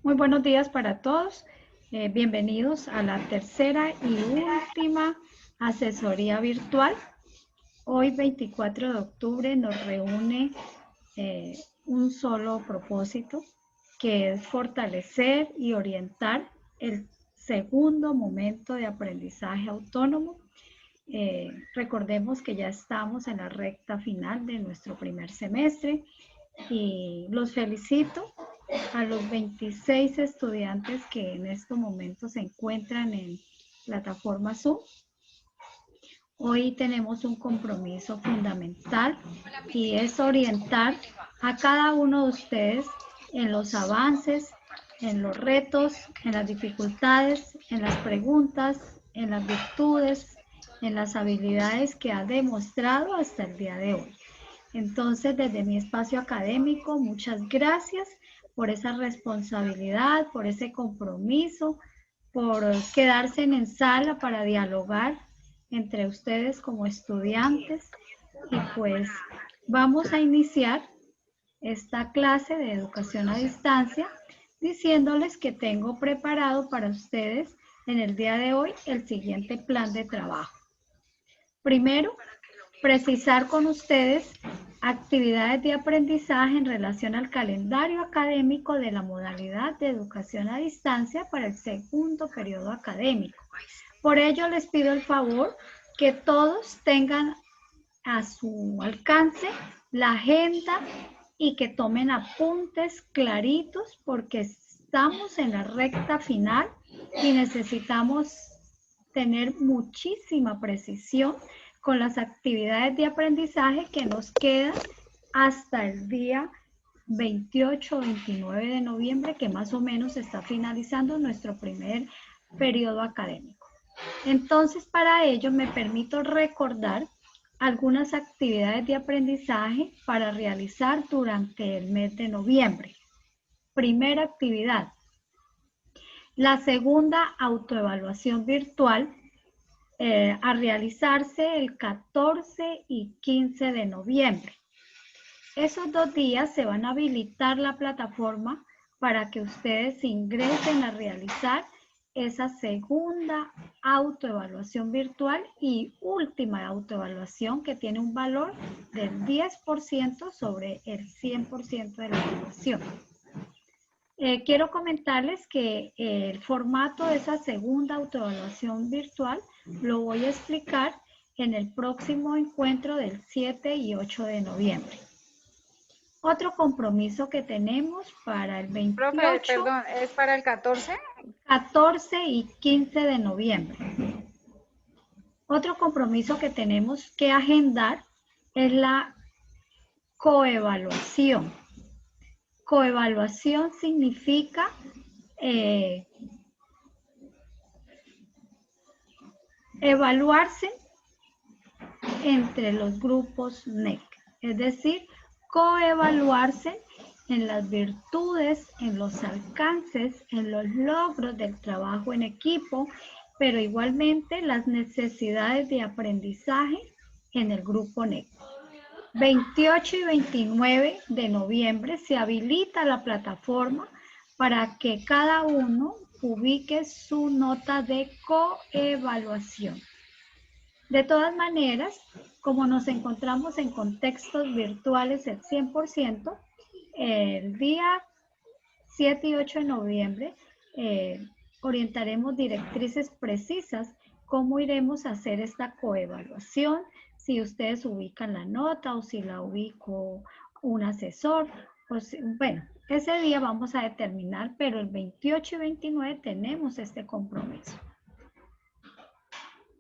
Muy buenos días para todos. Bienvenidos a la tercera y última asesoría virtual. Hoy, 24 de octubre, nos reúne un solo propósito, que es fortalecer y orientar el segundo momento de aprendizaje autónomo. Recordemos que ya estamos en la recta final de nuestro primer semestre y los felicito a los 26 estudiantes que en estos momentos se encuentran en plataforma Zoom. Hoy tenemos un compromiso fundamental y es orientar a cada uno de ustedes en los avances, en los retos, en las dificultades, en las preguntas, en las virtudes, en las habilidades que ha demostrado hasta el día de hoy. Entonces, desde mi espacio académico, muchas gracias por esa responsabilidad, por ese compromiso, por quedarse en sala para dialogar entre ustedes como estudiantes. Y pues vamos a iniciar esta clase de educación a distancia diciéndoles que tengo preparado para ustedes en el día de hoy el siguiente plan de trabajo. Primero, precisar con ustedes actividades de aprendizaje en relación al calendario académico de la modalidad de educación a distancia para el segundo periodo académico. Por ello, les pido el favor que todos tengan a su alcance la agenda y que tomen apuntes claritos porque estamos en la recta final y necesitamos tener muchísima precisión con las actividades de aprendizaje que nos quedan hasta el día 28 o 29 de noviembre, que más o menos está finalizando nuestro primer periodo académico. Entonces, para ello me permito recordar algunas actividades de aprendizaje para realizar durante el mes de noviembre. Primera actividad, la segunda autoevaluación virtual a realizarse el 14 y 15 de noviembre. Esos 2 días se van a habilitar la plataforma para que ustedes ingresen a realizar esa segunda autoevaluación virtual y última autoevaluación que tiene un valor del 10% sobre el 100% de la evaluación. Quiero comentarles que el formato de esa segunda autoevaluación virtual lo voy a explicar en el próximo encuentro del 7 y 8 de noviembre. Otro compromiso que tenemos para el 28. Profe, perdón, ¿es para el 14? 14 y 15 de noviembre. Otro compromiso que tenemos que agendar es la coevaluación. Coevaluación significa evaluarse entre los grupos NEC, es decir, coevaluarse en las virtudes, en los alcances, en los logros del trabajo en equipo, pero igualmente las necesidades de aprendizaje en el grupo NEC. 28 y 29 de noviembre se habilita la plataforma para que cada uno ubique su nota de coevaluación. De todas maneras, como nos encontramos en contextos virtuales el 100%, el día 7 y 8 de noviembre orientaremos directrices precisas cómo iremos a hacer esta coevaluación, si ustedes ubican la nota o si la ubico un asesor. Pues, bueno, ese día vamos a determinar, pero el 28 y 29 tenemos este compromiso.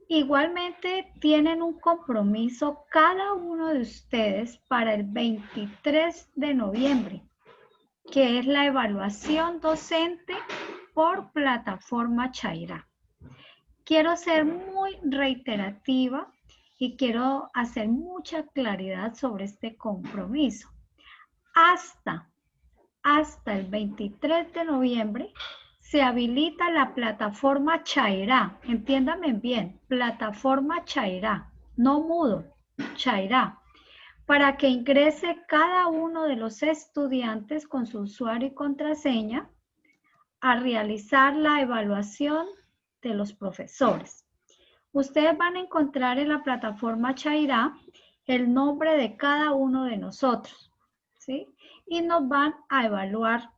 Igualmente tienen un compromiso cada uno de ustedes para el 23 de noviembre, que es la evaluación docente por plataforma Chaira. Quiero ser muy reiterativa y quiero hacer mucha claridad sobre este compromiso. Hasta el 23 de noviembre se habilita la plataforma Chaira. Entiéndanme bien, plataforma Chaira, no Moodle, Chaira, para que ingrese cada uno de los estudiantes con su usuario y contraseña a realizar la evaluación de los profesores. Ustedes van a encontrar en la plataforma Chairá el nombre de cada uno de nosotros, ¿sí? Y nos van a evaluar.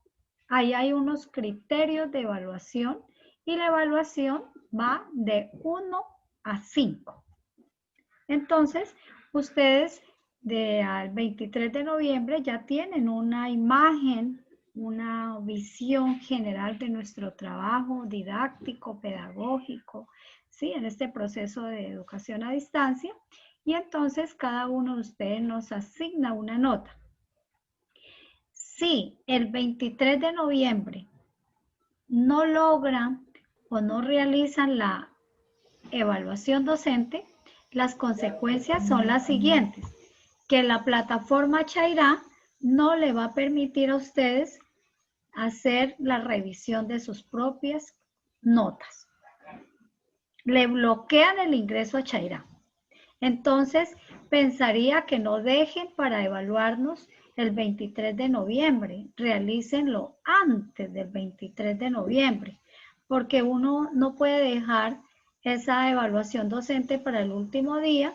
Ahí hay unos criterios de evaluación y la evaluación va de 1 a 5. Entonces, ustedes al 23 de noviembre ya tienen una imagen, una visión general de nuestro trabajo didáctico, pedagógico, ¿sí? En este proceso de educación a distancia. Y entonces cada uno de ustedes nos asigna una nota. Si el 23 de noviembre no logran o no realizan la evaluación docente, las consecuencias son las siguientes, que la plataforma Chairá no le va a permitir a ustedes hacer la revisión de sus propias notas. Le bloquean el ingreso a Chairá. Entonces, pensaría que no dejen para evaluarnos el 23 de noviembre, realícenlo antes del 23 de noviembre, porque uno no puede dejar esa evaluación docente para el último día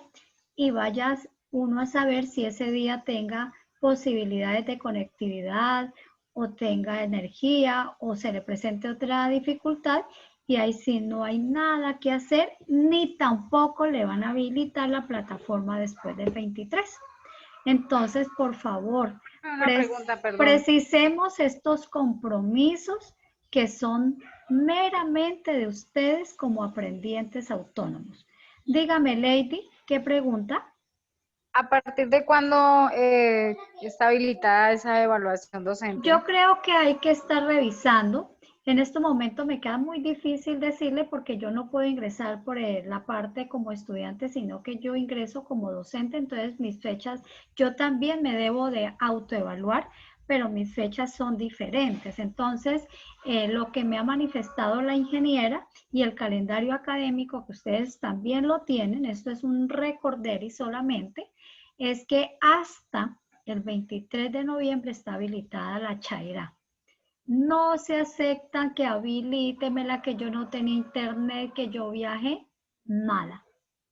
y vaya uno a saber si ese día tenga posibilidades de conectividad o tenga energía o se le presente otra dificultad y ahí sí no hay nada que hacer ni tampoco le van a habilitar la plataforma después del 23. Entonces, por favor, Una pregunta, perdón. precisemos estos compromisos que son meramente de ustedes como aprendientes autónomos. Dígame, Lady, ¿qué pregunta? ¿A partir de cuándo está habilitada esa evaluación docente? Yo creo que hay que estar revisando. En este momento me queda muy difícil decirle porque yo no puedo ingresar por la parte como estudiante, sino que yo ingreso como docente, entonces mis fechas, yo también me debo de autoevaluar, pero mis fechas son diferentes. Entonces, lo que me ha manifestado la ingeniera y el calendario académico, que ustedes también lo tienen, esto es un recorderi solamente, es que hasta el 23 de noviembre está habilitada la Chairá. No se aceptan que habilítemela, que yo no tenía internet, que yo viajé, nada.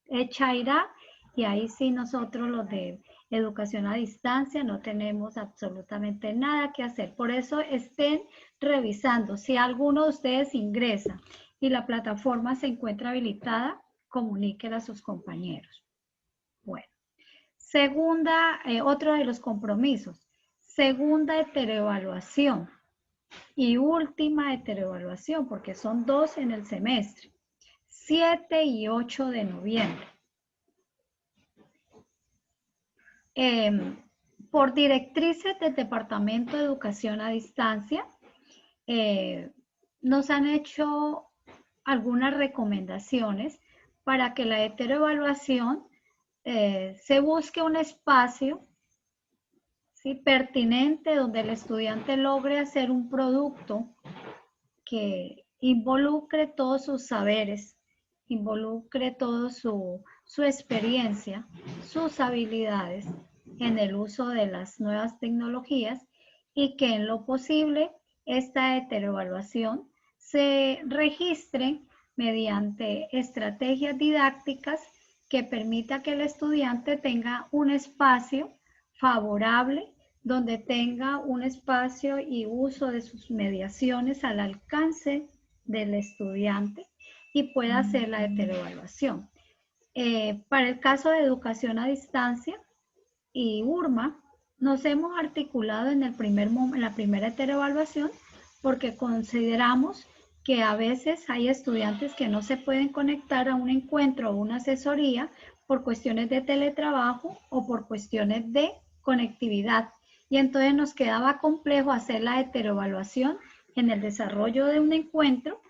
Es Chairá y ahí sí nosotros los de educación a distancia no tenemos absolutamente nada que hacer. Por eso estén revisando. Si alguno de ustedes ingresa y la plataforma se encuentra habilitada, comuníquela a sus compañeros. Bueno. Otro de los compromisos. Segunda heteroevaluación y última heteroevaluación, porque son 2 en el semestre. 7 y 8 de noviembre. Por directrices del Departamento de Educación a Distancia, nos han hecho algunas recomendaciones para que la heteroevaluación se busque un espacio, ¿sí?, pertinente donde el estudiante logre hacer un producto que involucre todos sus saberes, involucre toda su experiencia, sus habilidades en el uso de las nuevas tecnologías y que en lo posible esta heteroevaluación se registre mediante estrategias didácticas que permita que el estudiante tenga un espacio favorable donde tenga un espacio y uso de sus mediaciones al alcance del estudiante y pueda hacer la heteroevaluación. Para el caso de educación a distancia y URMA, nos hemos articulado en la primera heteroevaluación porque consideramos que a veces hay estudiantes que no se pueden conectar a un encuentro o una asesoría por cuestiones de teletrabajo o por cuestiones de conectividad. Y entonces nos quedaba complejo hacer la heteroevaluación en el desarrollo de un encuentro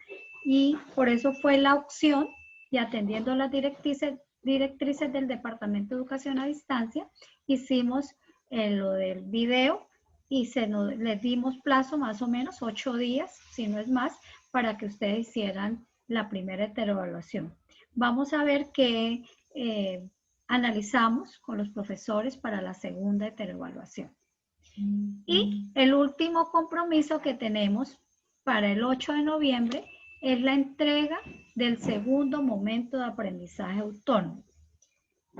y por eso fue la opción y atendiendo las directrices del Departamento de Educación a Distancia, hicimos lo del video y les dimos plazo más o menos 8 días, si no es más, para que ustedes hicieran la primera heteroevaluación. Vamos a ver qué analizamos con los profesores para la segunda heteroevaluación. Y el último compromiso que tenemos para el 8 de noviembre es la entrega del segundo momento de aprendizaje autónomo.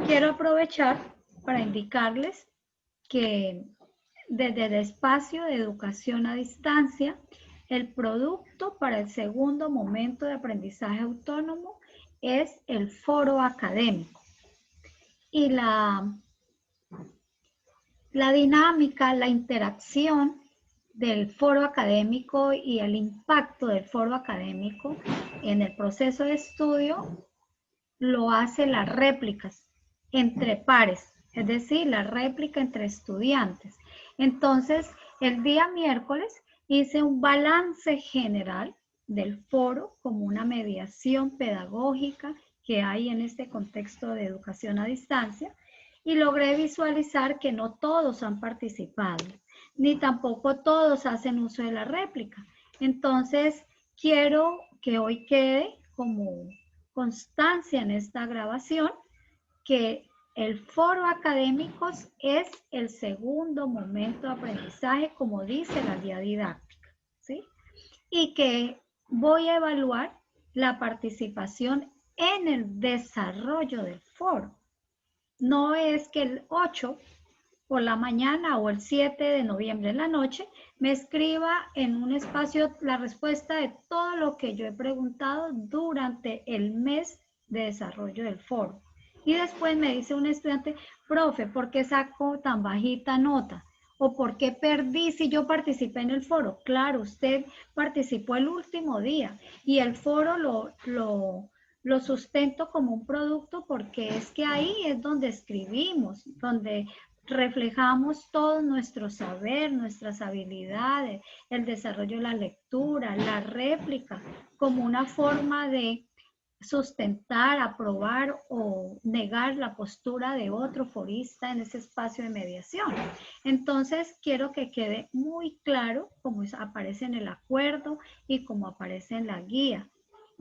Quiero aprovechar para indicarles que desde el espacio de educación a distancia, el producto para el segundo momento de aprendizaje autónomo es el foro académico. Y la dinámica, la interacción del foro académico y el impacto del foro académico en el proceso de estudio lo hace las réplicas entre pares, es decir, la réplica entre estudiantes. Entonces, el día miércoles hice un balance general del foro como una mediación pedagógica que hay en este contexto de educación a distancia y logré visualizar que no todos han participado, ni tampoco todos hacen uso de la réplica. Entonces, quiero que hoy quede como constancia en esta grabación que el foro académicos es el segundo momento de aprendizaje, como dice la guía didáctica, ¿sí? Y que voy a evaluar la participación en el desarrollo del foro. No es que el 8 por la mañana o el 7 de noviembre en la noche me escriba en un espacio la respuesta de todo lo que yo he preguntado durante el mes de desarrollo del foro. Y después me dice un estudiante, profe, ¿por qué saco tan bajita nota? ¿O por qué perdí si yo participé en el foro? Claro, usted participó el último día y el foro lo sustento como un producto porque es que ahí es donde escribimos, donde reflejamos todo nuestro saber, nuestras habilidades, el desarrollo de la lectura, la réplica, como una forma de sustentar, aprobar o negar la postura de otro forista en ese espacio de mediación. Entonces, quiero que quede muy claro cómo aparece en el acuerdo y cómo aparece en la guía.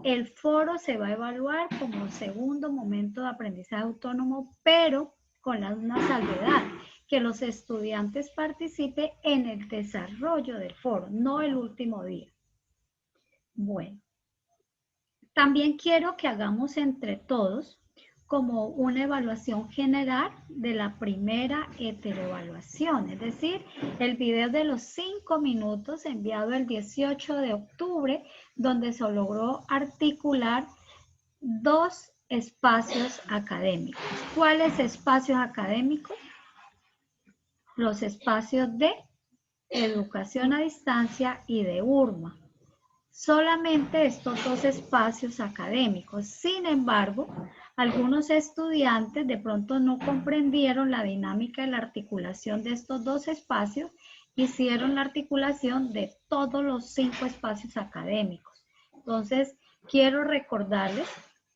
El foro se va a evaluar como segundo momento de aprendizaje autónomo, pero con una salvedad, que los estudiantes participen en el desarrollo del foro, no el último día. Bueno. También quiero que hagamos entre todos como una evaluación general de la primera heteroevaluación, es decir, el video de los 5 minutos enviado el 18 de octubre, donde se logró articular 2 espacios académicos. ¿Cuáles espacios académicos? Los espacios de educación a distancia y de URMA. Solamente estos 2 espacios académicos. Sin embargo, algunos estudiantes de pronto no comprendieron la dinámica de la articulación de estos 2 espacios, hicieron la articulación de todos los 5 espacios académicos. Entonces, quiero recordarles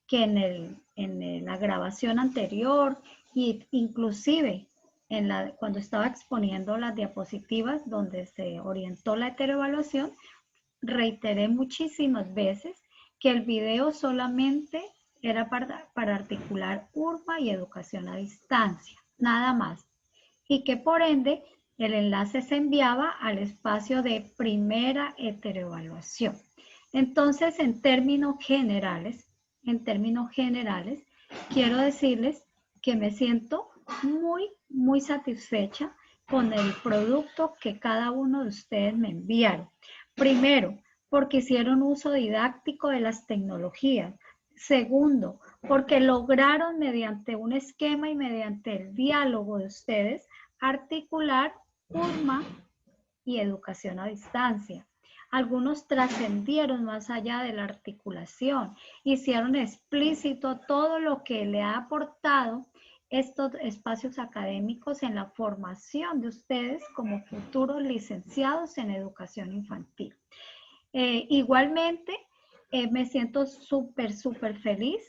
que en la grabación anterior e inclusive cuando estaba exponiendo las diapositivas donde se orientó la heteroevaluación, reiteré muchísimas veces que el video solamente era para articular URBA y educación a distancia, nada más. Y que por ende el enlace se enviaba al espacio de primera heteroevaluación. Entonces, en términos generales, quiero decirles que me siento muy satisfecha con el producto que cada uno de ustedes me enviaron. Primero, porque hicieron uso didáctico de las tecnologías. Segundo, porque lograron mediante un esquema y mediante el diálogo de ustedes articular URMA y educación a distancia. Algunos trascendieron más allá de la articulación, hicieron explícito todo lo que le ha aportado estos espacios académicos en la formación de ustedes como futuros licenciados en educación infantil. Igualmente, me siento súper feliz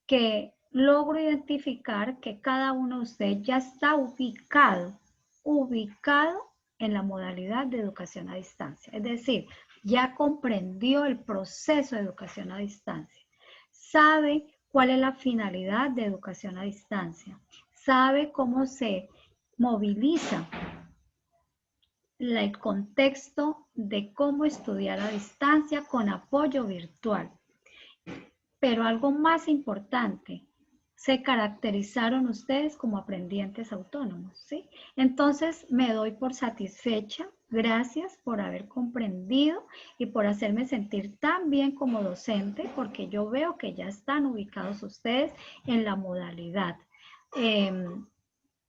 que logro identificar que cada uno de ustedes ya está ubicado en la modalidad de educación a distancia. Es decir, ya comprendió el proceso de educación a distancia. Sabe cuál es la finalidad de educación a distancia. Sabe cómo se moviliza el contexto de cómo estudiar a distancia con apoyo virtual. Pero algo más importante, se caracterizaron ustedes como aprendientes autónomos, ¿sí? Entonces me doy por satisfecha. Gracias por haber comprendido y por hacerme sentir tan bien como docente, porque yo veo que ya están ubicados ustedes en la modalidad.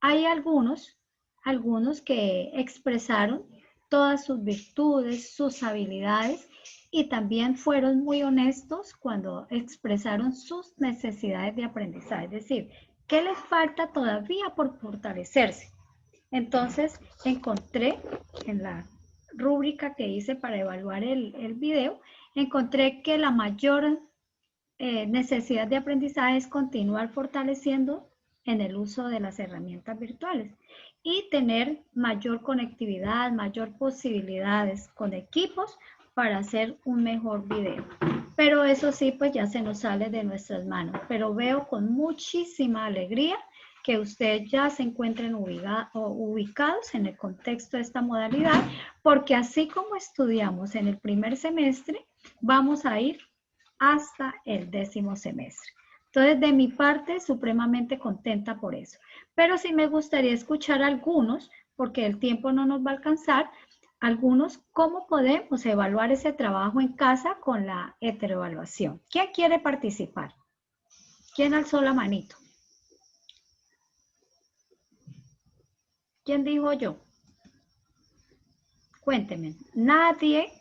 Hay algunos que expresaron todas sus virtudes, sus habilidades y también fueron muy honestos cuando expresaron sus necesidades de aprendizaje, es decir, ¿qué les falta todavía por fortalecerse? Entonces encontré en la rúbrica que hice para evaluar el video, encontré que la mayor necesidad de aprendizaje es continuar fortaleciendo en el uso de las herramientas virtuales y tener mayor conectividad, mayor posibilidades con equipos para hacer un mejor video. Pero eso sí, pues ya se nos sale de nuestras manos. Pero veo con muchísima alegría que ustedes ya se encuentren ubicados en el contexto de esta modalidad, porque así como estudiamos en el primer semestre, vamos a ir hasta el 10º semestre. Entonces, de mi parte, supremamente contenta por eso. Pero sí me gustaría escuchar algunos, porque el tiempo no nos va a alcanzar, algunos, cómo podemos evaluar ese trabajo en casa con la heteroevaluación. ¿Quién quiere participar? ¿Quién alzó la manito? ¿Quién dijo yo? Cuéntenme. Nadie.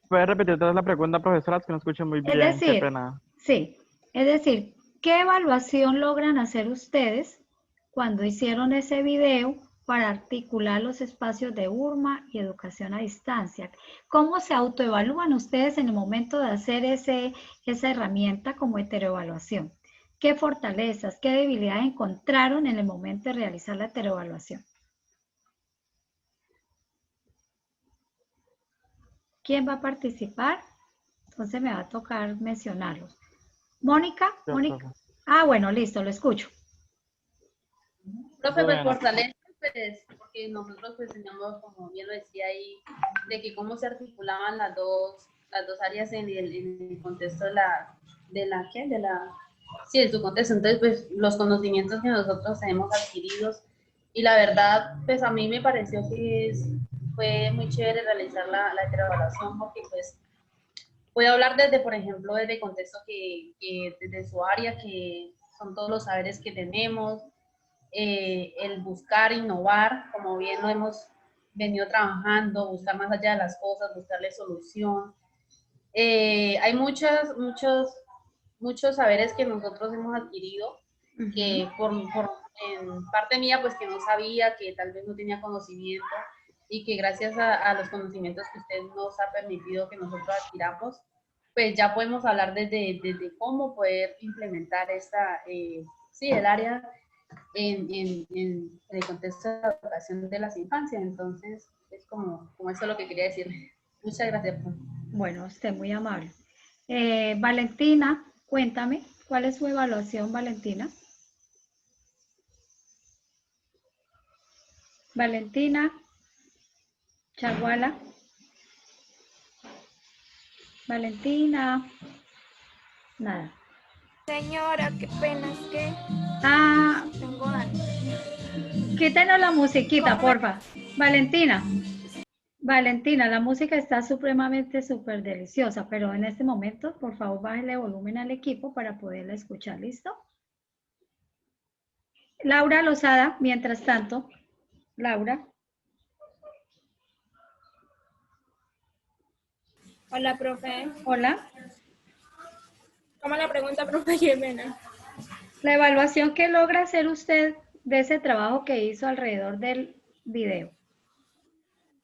¿Puede repetir otra vez la pregunta, profesora? Es que no escucho muy Es bien, qué decir, pena. sí, es decir, ¿qué evaluación logran hacer ustedes cuando hicieron ese video para articular los espacios de URMA y educación a distancia? ¿Cómo se autoevalúan ustedes en el momento de hacer esa herramienta como heteroevaluación? ¿Qué fortalezas, qué debilidades encontraron en el momento de realizar la heteroevaluación? ¿Quién va a participar? Entonces me va a tocar mencionarlos. Mónica, Ya, Mónica. profe. Ah, bueno, listo, lo escucho. Profe, pues Bueno, fortalece, pues, porque nosotros pues teníamos, como bien lo decía ahí, de que cómo se articulaban las dos áreas en el contexto ¿qué? Sí, en su contexto. Entonces, pues, los conocimientos que nosotros hemos adquirido, y la verdad, pues, a mí me pareció que fue muy chévere realizar la evaluación, porque, pues, puedo hablar desde, por ejemplo, desde el contexto que desde su área, que son todos los saberes que tenemos, el buscar, innovar, como bien lo hemos venido trabajando, buscar más allá de las cosas, buscarle solución. Hay muchos saberes que nosotros hemos adquirido, que en parte mía, pues que no sabía, que tal vez no tenía conocimiento, y que gracias a los conocimientos que usted nos ha permitido que nosotros adquiramos, pues ya podemos hablar desde cómo poder implementar el área en el contexto de la educación de las infancias. Entonces, es como eso lo que quería decirle. Muchas gracias. Bueno, usted muy amable. Valentina, cuéntame, ¿cuál es su evaluación, Valentina? Valentina, Chaguala. Valentina, nada. Señora, qué pena, es que Ah, tengo algo. quítenos la musiquita, porfa. Valentina, Valentina, la música está supremamente súper deliciosa, pero en este momento, por favor, bájale volumen al equipo para poderla escuchar, ¿listo? Laura Lozada, mientras tanto, Laura. Hola, profe. Hola. ¿Cómo la pregunta, profe? Qué pena. La evaluación que logra hacer usted de ese trabajo que hizo alrededor del video.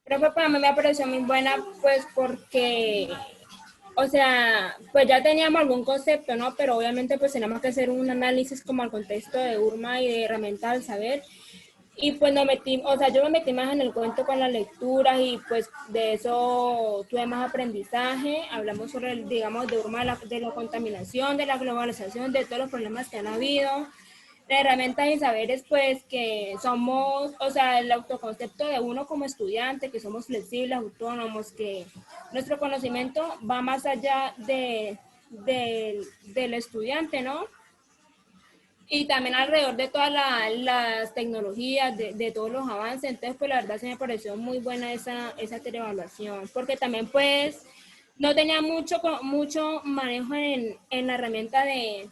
Profe, para mí me pareció muy buena, pues porque, o sea, pues ya teníamos algún concepto, ¿no? Pero obviamente pues tenemos que hacer un análisis como al contexto de URMA y de herramienta del saber. Y pues yo me metí más en el cuento con las lecturas y pues de eso tuve más aprendizaje. Hablamos sobre, digamos, de URMA, de la contaminación, de la globalización, de todos los problemas que han habido. de herramientas y saberes, pues que somos, o sea, el autoconcepto de uno como estudiante, que somos flexibles, autónomos, que nuestro conocimiento va más allá del estudiante, ¿no? Y también alrededor de todas las tecnologías, de todos los avances. Entonces, pues la verdad se me pareció muy buena esa teleevaluación, porque también pues no tenía mucho manejo en la herramienta de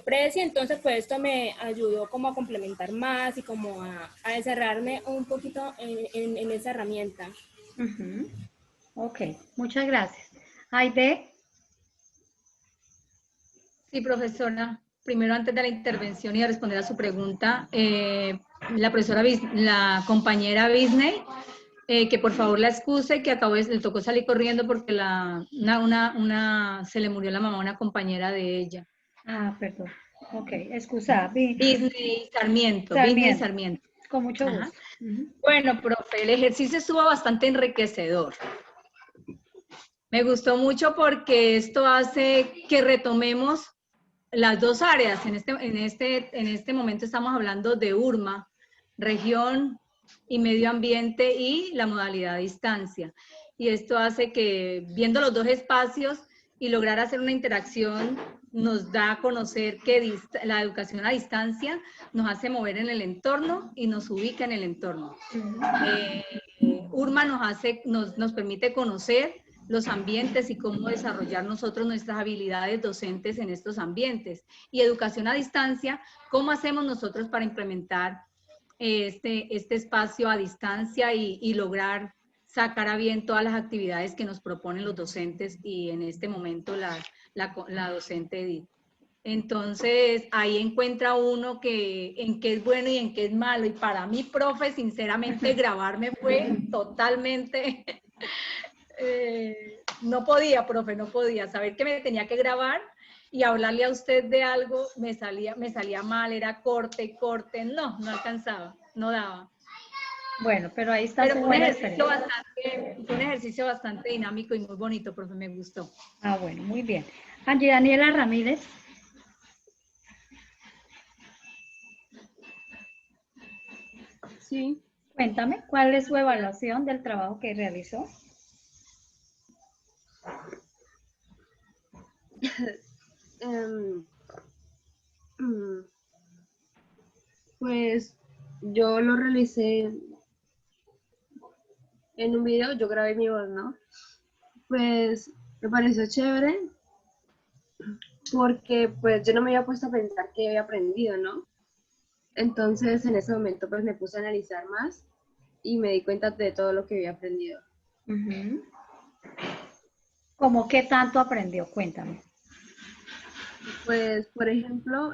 Prezi, entonces pues esto me ayudó como a complementar más y como a desarrollarme un poquito en esa herramienta. Ujú. Ok, muchas gracias. Aide, Sí, profesora. Primero, antes de la intervención y de responder a su pregunta, la profesora, la compañera Bisney, que por favor la excuse, que le tocó salir corriendo porque se le murió la mamá a una compañera de ella. perdón. Ok, excusa. Bisney Sarmiento, Sarmiento. Bisney Sarmiento. Con mucho Ajá. gusto. Ujú. Bueno, profe, el ejercicio estuvo bastante enriquecedor. Me gustó mucho porque esto hace que retomemos las dos áreas. En este momento estamos hablando de URMA, región y medio ambiente, y la modalidad a distancia. Y esto hace que, viendo los dos espacios y lograr hacer una interacción, nos da a conocer que la educación a distancia nos hace mover en el entorno y nos ubica en el entorno. URMA nos permite conocer los ambientes y cómo desarrollar nosotros nuestras habilidades docentes en estos ambientes. Y educación a distancia, ¿cómo hacemos nosotros para implementar este espacio a distancia y lograr sacar a bien todas las actividades que nos proponen los docentes y en este momento la docente Edith? Entonces, ahí encuentra uno en qué es bueno y en qué es malo. Y para mí, profe, sinceramente, grabarme fue totalmente... no podía, profe, no podía. Saber que me tenía que grabar y hablarle a usted de algo me salía mal, era corte, no alcanzaba, no daba. Bueno, pero ahí está Pero su fue un buena ejercicio experiencia. fue un ejercicio bastante dinámico y muy bonito, profe, me gustó. Bueno, muy bien. Angie Daniela Ramírez. Sí, Cuéntame, ¿cuál es su evaluación del trabajo que realizó? em, pues yo lo realicé en un video, yo grabé mi voz, ¿no? Pues me pareció chévere porque pues yo no me había puesto a pensar qué había aprendido, ¿no? Entonces en ese momento pues me puse a analizar más y me di cuenta de todo lo que había aprendido. Ujú. ¿Cómo qué tanto aprendió? Cuéntame. Pues por ejemplo,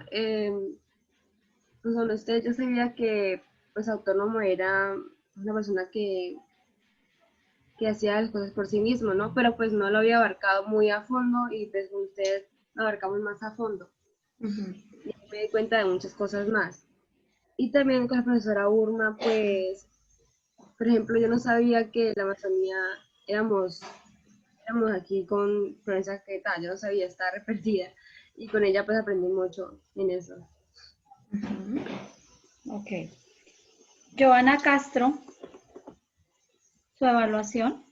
pues con usted yo sabía que pues autónomo era una persona que hacía las cosas por sí mismo, ¿no? Pero pues no lo había abarcado muy a fondo y pues con usted lo abarcamos más a fondo. Ujú. Y me di cuenta de muchas cosas más. Y también con la profesora Urma, pues, por ejemplo, yo no sabía que la Amazonía éramos aquí con Florencia Queta, yo no sabía, estaba repetida. Y con ella pues aprendí mucho en eso. Ujú. Ok. Joana Castro, su evaluación.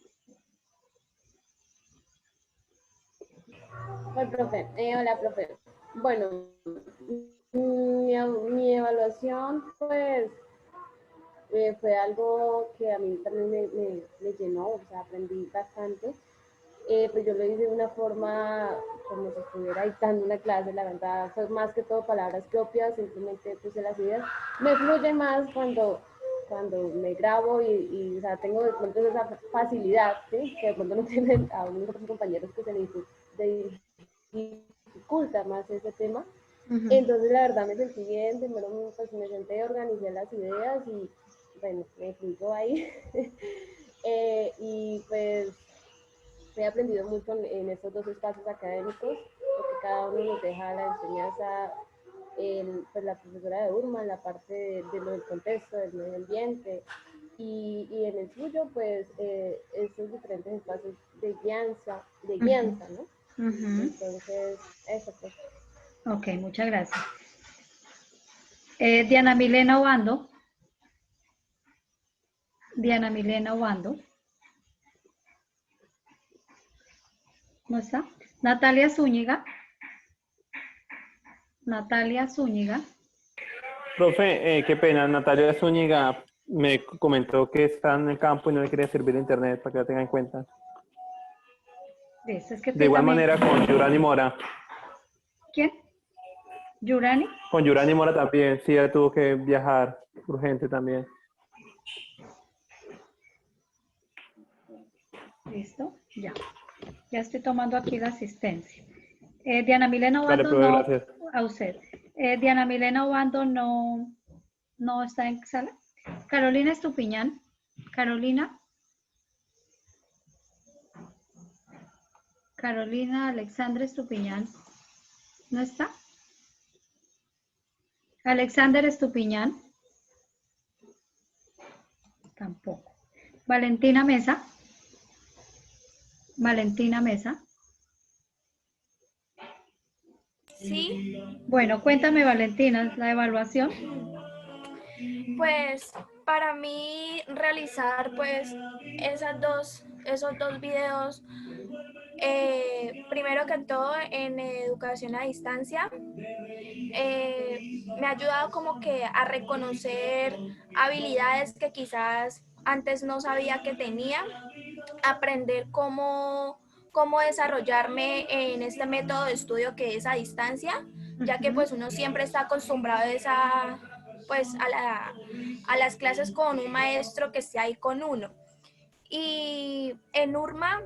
Hola, profe. Hola, profe. Bueno, mi evaluación, pues, fue algo que a mí también me llenó, o sea, aprendí bastante. Pues yo lo hice de una forma como si estuviera dictando una clase, la verdad, fue más que todo palabras propias, simplemente puse las ideas. Me fluye más cuando me grabo y o sea, tengo de pronto esa facilidad, ¿sí? Que de pronto no tienen a unos otros compañeros que se les dificulta más ese tema. Ujú. Entonces, la verdad, me sentí bien, primero pues, me senté, organicé las ideas y, bueno, me fluyó ahí. Y pues he aprendido mucho en estos dos espacios académicos, porque cada uno nos deja la enseñanza, pues la profesora de Urma, en la parte de lo del contexto, del medio ambiente, y en el suyo, pues, estos diferentes espacios de guianza, ¿no? Ujú. Entonces, eso pues. Ok, muchas gracias. Diana Milena Obando. Diana Milena Obando. ¿No está? Natalia Zúñiga. Natalia Zúñiga. Profe, qué pena, Natalia Zúñiga me comentó que está en el campo y no le quería servir el internet para que la tenga en cuenta. Listo, es que De igual manera con Yurani Mora. ¿Quién? ¿Yurani? Con Yurani Mora también, sí, ella tuvo que viajar urgente también. Listo, ya. Ya estoy tomando aquí la asistencia. Diana Milena Dale, Obando, profe, no, gracias. a usted. Diana Milena Obando no está en sala. Carolina Estupiñán. Carolina. Carolina Alexandra Estupiñán. ¿No está? Alexander Estupiñán. Tampoco. Valentina Mesa. Valentina Mesa. Sí, Bueno, cuéntame, Valentina, la evaluación. pues para mí realizar pues esos dos videos, primero que todo en educación a distancia, me ha ayudado como que a reconocer habilidades que quizás antes no sabía que tenía, aprender cómo desarrollarme en este método de estudio que es a distancia, ya que pues uno siempre está acostumbrado a las clases con un maestro que esté ahí con uno. Y en URMA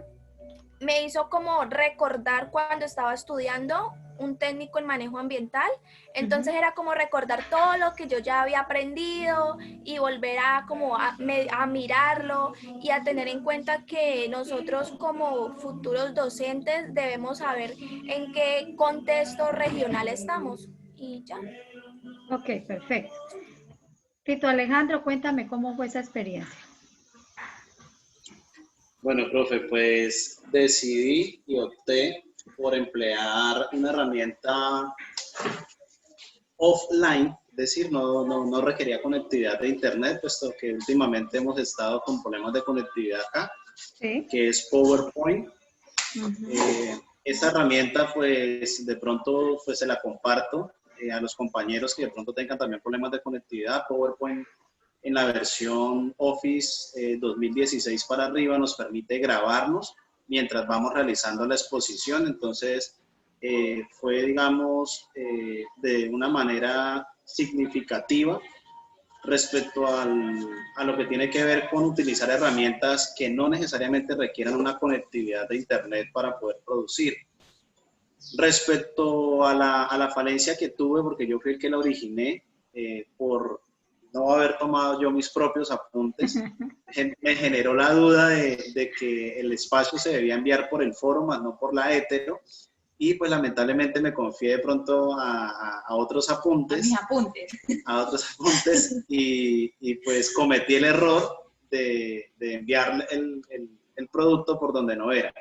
me hizo como recordar cuando estaba estudiando un técnico en manejo ambiental, entonces era como recordar todo lo que yo ya había aprendido y volver a mirarlo y a tener en cuenta que nosotros como futuros docentes debemos saber en qué contexto regional estamos y ya. Ok, perfecto. Tito Alejandro, cuéntame cómo fue esa experiencia. Bueno, profe, pues decidí y opté por emplear una herramienta offline, es decir, no requería conectividad de internet, puesto que últimamente hemos estado con problemas de conectividad acá, ¿Sí? Que es PowerPoint. Esta herramienta, pues, de pronto, pues, se la comparto a los compañeros que de pronto tengan también problemas de conectividad. PowerPoint en la versión Office 2016 para arriba nos permite grabarnos mientras vamos realizando la exposición. Entonces, fue, digamos, de una manera significativa respecto a lo que tiene que ver con utilizar herramientas que no necesariamente requieran una conectividad de internet para poder producir. Respecto a la falencia que tuve, porque yo fui el que la originé, por no haber tomado yo mis propios apuntes, me generó la duda de que el espacio se debía enviar por el foro, más no por la hetero, y pues lamentablemente me confié de pronto a otros apuntes. A mis apuntes. A otros apuntes, y pues cometí el error de enviar el producto por donde no era.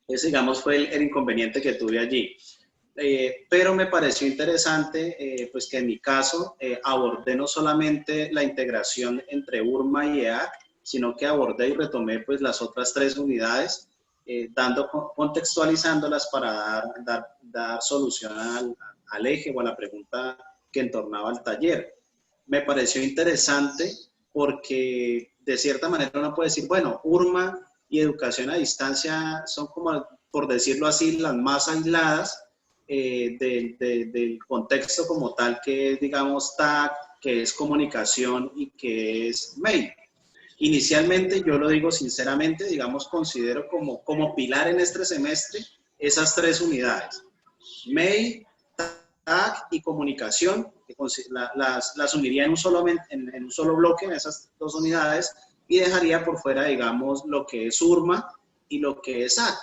Ese, digamos, fue el inconveniente que tuve allí. Pero me pareció interesante, pues que en mi caso abordé no solamente la integración entre URMA y EAC, sino que abordé y retomé pues las otras 3 unidades, contextualizándolas para dar solución al eje o a la pregunta que entornaba el taller. Me pareció interesante porque de cierta manera uno puede decir, bueno, URMA y educación a distancia son como, por decirlo así, las más aisladas del contexto como tal, que es, digamos, TAC, que es comunicación y que es mail. Inicialmente, yo lo digo sinceramente, digamos, considero como pilar en este semestre esas 3 unidades. mail, TAC y comunicación, que las uniría en un solo bloque, en esas 2 unidades, y dejaría por fuera, digamos, lo que es URMA y lo que es SAC.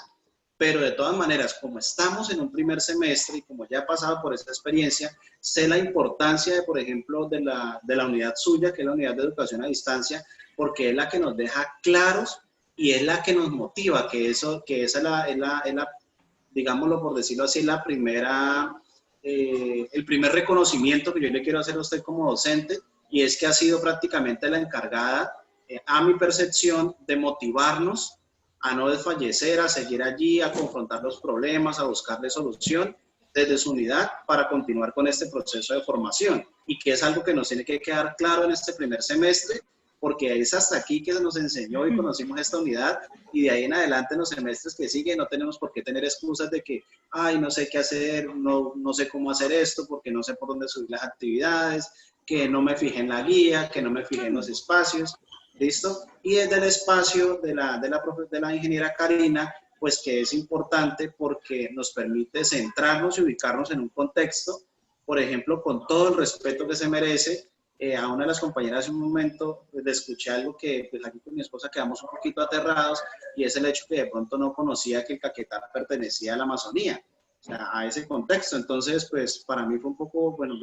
Pero de todas maneras, como estamos en un primer semestre y como ya he pasado por esa experiencia, sé la importancia, de, por ejemplo, de la unidad suya, que es la unidad de educación a distancia, porque es la que nos deja claros y es la que nos motiva, que esa es la digámoslo por decirlo así, la primera el primer reconocimiento que yo le quiero hacer a usted como docente, y es que ha sido prácticamente la encargada, a mi percepción, de motivarnos a no desfallecer, a seguir allí, a confrontar los problemas, a buscarle solución desde su unidad para continuar con este proceso de formación, y que es algo que nos tiene que quedar claro en este primer semestre, porque es hasta aquí que se nos enseñó y conocimos esta unidad, y de ahí en adelante en los semestres que siguen no tenemos por qué tener excusas de que, ay, no sé qué hacer, no sé cómo hacer esto, porque no sé por dónde subir las actividades, que no me fijé en la guía, que no me fijé en los espacios, ¿listo? Y desde el espacio de la ingeniera Karina, pues que es importante porque nos permite centrarnos y ubicarnos en un contexto, por ejemplo, con todo el respeto que se merece. A una de las compañeras hace un momento le escuché algo que pues aquí con mi esposa quedamos un poquito aterrados, y es el hecho que de pronto no conocía que el Caquetá pertenecía a la Amazonía, o sea, a ese contexto. Entonces, pues para mí fue un poco, bueno,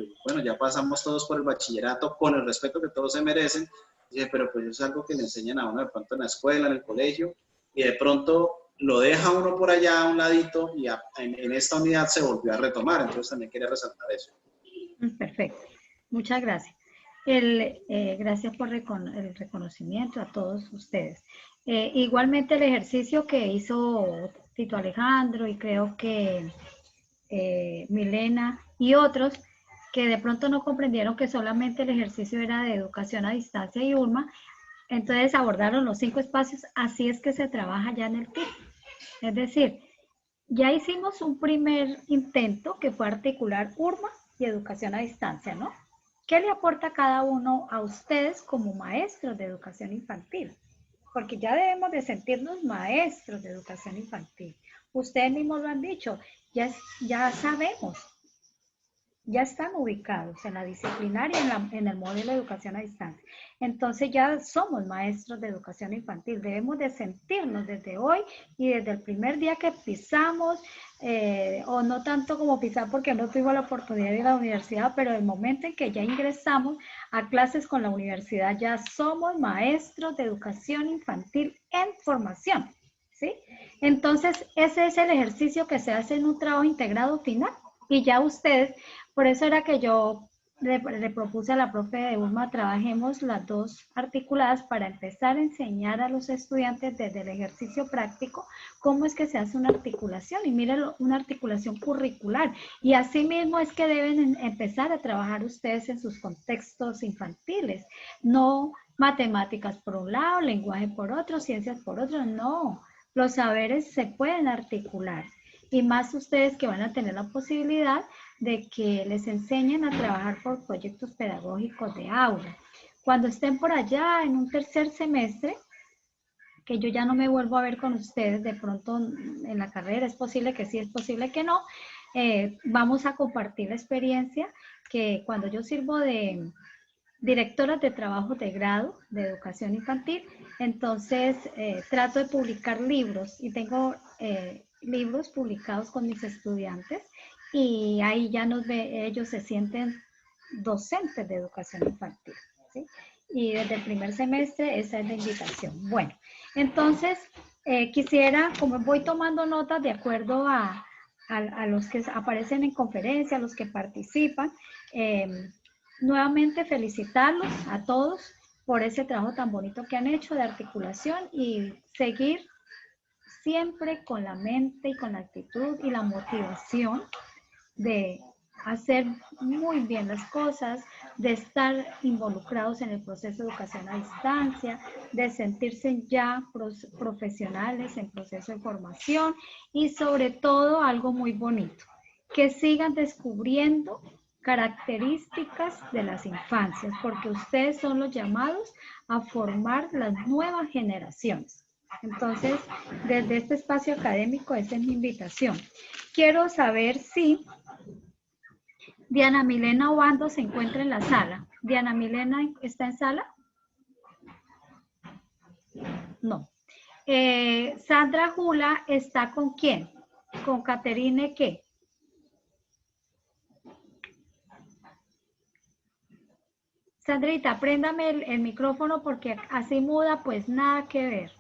ya pasamos todos por el bachillerato con el respeto que todos se merecen, dije, pero pues eso es algo que le enseñan a uno de pronto en la escuela, en el colegio, y de pronto lo deja uno por allá a un ladito, y en esta unidad se volvió a retomar. Entonces también quería resaltar eso. Perfecto, muchas gracias. Gracias por el reconocimiento a todos ustedes. Igualmente el ejercicio que hizo Tito Alejandro, y creo que Milena y otros, que de pronto no comprendieron que solamente el ejercicio era de educación a distancia y URMA, entonces abordaron los 5 espacios. Así es que se trabaja ya en el TIC. Es decir, ya hicimos un primer intento que fue articular URMA y educación a distancia, ¿no? ¿Qué le aporta cada uno a ustedes como maestros de educación infantil? Porque ya debemos de sentirnos maestros de educación infantil. Ustedes mismos lo han dicho, ya sabemos, ya están ubicados en la disciplinaria, en el modelo de educación a distancia. Entonces ya somos maestros de educación infantil. Debemos de sentirnos desde hoy y desde el primer día que pisamos, o no tanto como pisar porque no tuvimos la oportunidad de ir a la universidad, pero el momento en que ya ingresamos a clases con la universidad, ya somos maestros de educación infantil en formación, ¿sí? Entonces ese es el ejercicio que se hace en un trabajo integrado final, y ya ustedes, por eso era que yo le propuse a la profe de URMA, trabajemos las 2 articuladas para empezar a enseñar a los estudiantes desde el ejercicio práctico cómo es que se hace una articulación, y miren, una articulación curricular, y así mismo es que deben empezar a trabajar ustedes en sus contextos infantiles, no matemáticas por un lado, lenguaje por otro, ciencias por otro, no, los saberes se pueden articular. Y más ustedes que van a tener la posibilidad de que les enseñen a trabajar por proyectos pedagógicos de aula. Cuando estén por allá en un tercer semestre, que yo ya no me vuelvo a ver con ustedes de pronto en la carrera, es posible que sí, es posible que no, vamos a compartir la experiencia que cuando yo sirvo de directora de trabajo de grado de educación infantil, entonces trato de publicar libros, y tengo libros publicados con mis estudiantes, y ahí ya ellos se sienten docentes de educación infantil, ¿sí? Y desde el primer semestre esa es la invitación. Bueno, entonces quisiera, como voy tomando notas de acuerdo a los que aparecen en conferencia, a los que participan, nuevamente felicitarlos a todos por ese trabajo tan bonito que han hecho de articulación, y seguir siempre con la mente y con la actitud y la motivación de hacer muy bien las cosas, de estar involucrados en el proceso de educación a distancia, de sentirse ya profesionales en proceso de formación, y sobre todo algo muy bonito, que sigan descubriendo características de las infancias, porque ustedes son los llamados a formar las nuevas generaciones. Entonces, desde este espacio académico, esa es mi invitación. Quiero saber si Diana Milena Obando se encuentra en la sala. ¿Diana Milena está en sala? No. Sandra Jula está ¿con quién? ¿Con Caterine qué? Sandrita, préndame el micrófono porque así muda, pues nada que ver.